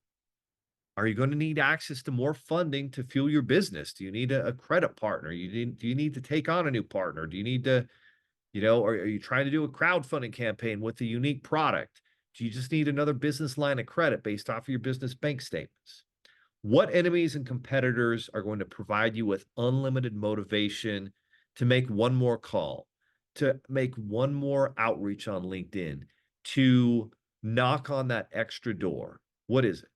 Are you going to need access to more funding to fuel your business? Do you need a credit partner? Do you need to take on a new partner? Do you need to, are you trying to do a crowdfunding campaign with a unique product? Do you just need another business line of credit based off of your business bank statements? What enemies and competitors are going to provide you with unlimited motivation to make one more call, to make one more outreach on LinkedIn, to knock on that extra door? What is it?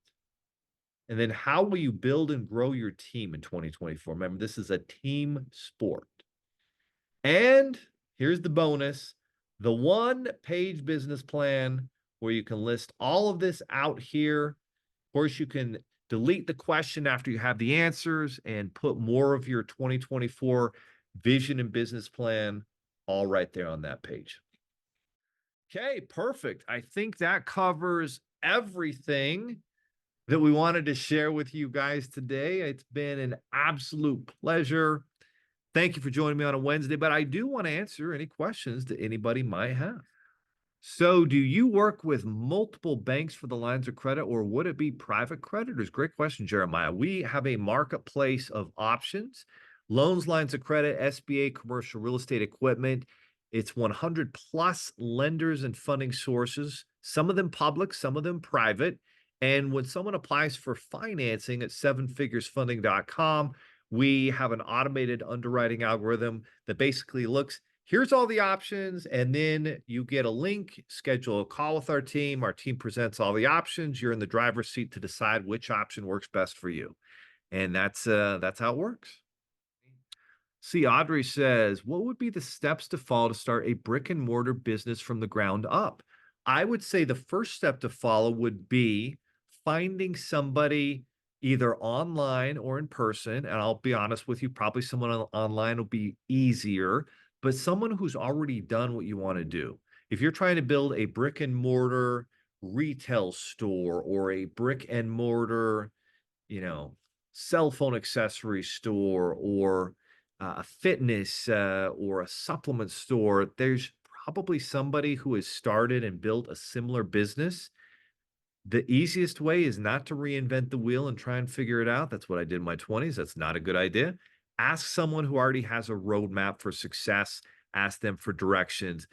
And then how will you build and grow your team in 2024? Remember, this is a team sport. And here's the bonus, the 1-page business plan where you can list all of this out here. Of course, you can delete the question after you have the answers and put more of your 2024 vision and business plan all right there on that page. Okay, perfect. I think that covers everything that we wanted to share with you guys today. It's been an absolute pleasure. Thank you for joining me on a Wednesday, but I do want to answer any questions that anybody might have. So do you work with multiple banks for the lines of credit, or would it be private creditors? Great question, Jeremiah. We have a marketplace of options, loans, lines of credit, SBA, commercial real estate equipment. It's 100 plus lenders and funding sources, some of them public, some of them private. And when someone applies for financing at sevenfiguresfunding.com, we have an automated underwriting algorithm that basically looks, here's all the options, and then you get a link, schedule a call with our team. Our team presents all the options. You're in the driver's seat to decide which option works best for you. And that's how it works. See, Audrey says, what would be the steps to follow to start a brick and mortar business from the ground up? I would say the first step to follow would be finding somebody either online or in person. And I'll be honest with you, probably someone online will be easier, but someone who's already done what you want to do. If you're trying to build a brick and mortar retail store or a brick and mortar, you know, cell phone accessory store or a fitness or a supplement store, there's probably somebody who has started and built a similar business. The easiest way is not to reinvent the wheel and try and figure it out. That's what I did in my 20s. That's not a good idea. Ask someone who already has a roadmap for success. Ask them for directions.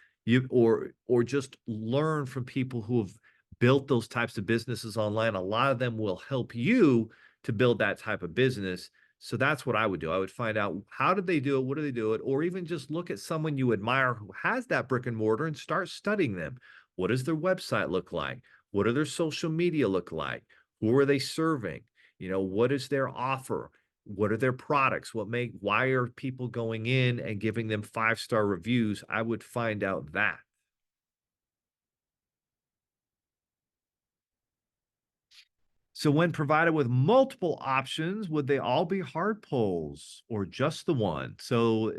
Or just learn from people who have built those types of businesses online. A lot of them will help you to build that type of business. So that's what I would do. I would find out, how did they do it? What do they do it? Or even just look at someone you admire who has that brick and mortar and start studying them. What does their website look like? What do their social media look like? Who are they serving? What is their offer? What are their products? Why are people going in and giving them 5-star reviews? I would find out that. So when provided with multiple options, would they all be hard pulls or just the one? So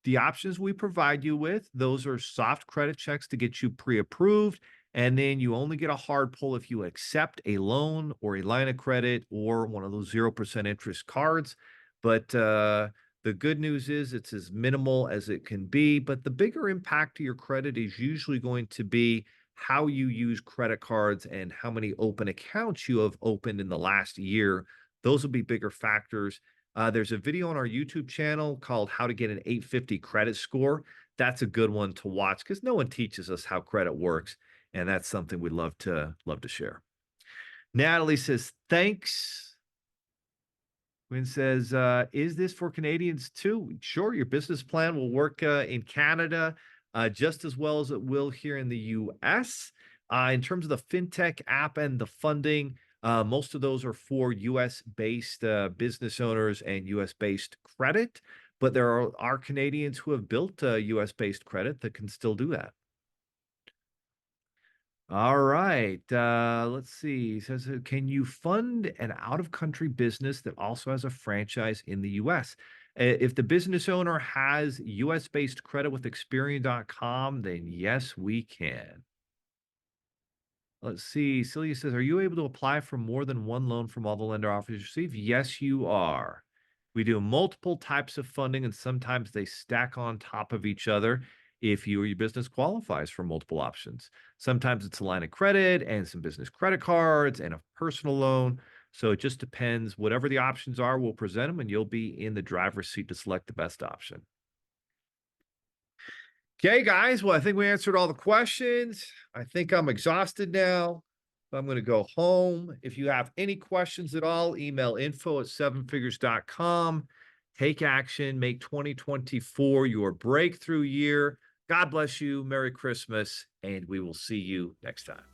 the options we provide you with, those are soft credit checks to get you pre-approved. And then you only get a hard pull if you accept a loan or a line of credit or one of those 0% interest cards. But the good news is it's as minimal as it can be. But the bigger impact to your credit is usually going to be how you use credit cards and how many open accounts you have opened in the last year. Those will be bigger factors. There's a video on our YouTube channel called How to Get an 850 Credit Score. That's a good one to watch because no one teaches us how credit works. And that's something we'd love to share. Natalie says, thanks. Quinn says, is this for Canadians too? Sure, your business plan will work in Canada just as well as it will here in the US. In terms of the FinTech app and the funding, most of those are for US-based business owners and US-based credit, but there are Canadians who have built US-based credit that can still do that. All right. Let's see. It says, can you fund an out-of-country business that also has a franchise in the US? If the business owner has US-based credit with Experian.com, then yes, we can. Let's see. Celia says, are you able to apply for more than one loan from all the lender offers you receive? Yes, you are. We do multiple types of funding, and sometimes they stack on top of each other if you or your business qualifies for multiple options. Sometimes it's a line of credit and some business credit cards and a personal loan. So it just depends. Whatever the options are, we'll present them and you'll be in the driver's seat to select the best option. Okay, guys. Well, I think we answered all the questions. I think I'm exhausted now. I'm going to go home. If you have any questions at all, email info@sevenfigures.com. Take action. Make 2024 your breakthrough year. God bless you. Merry Christmas. And we will see you next time.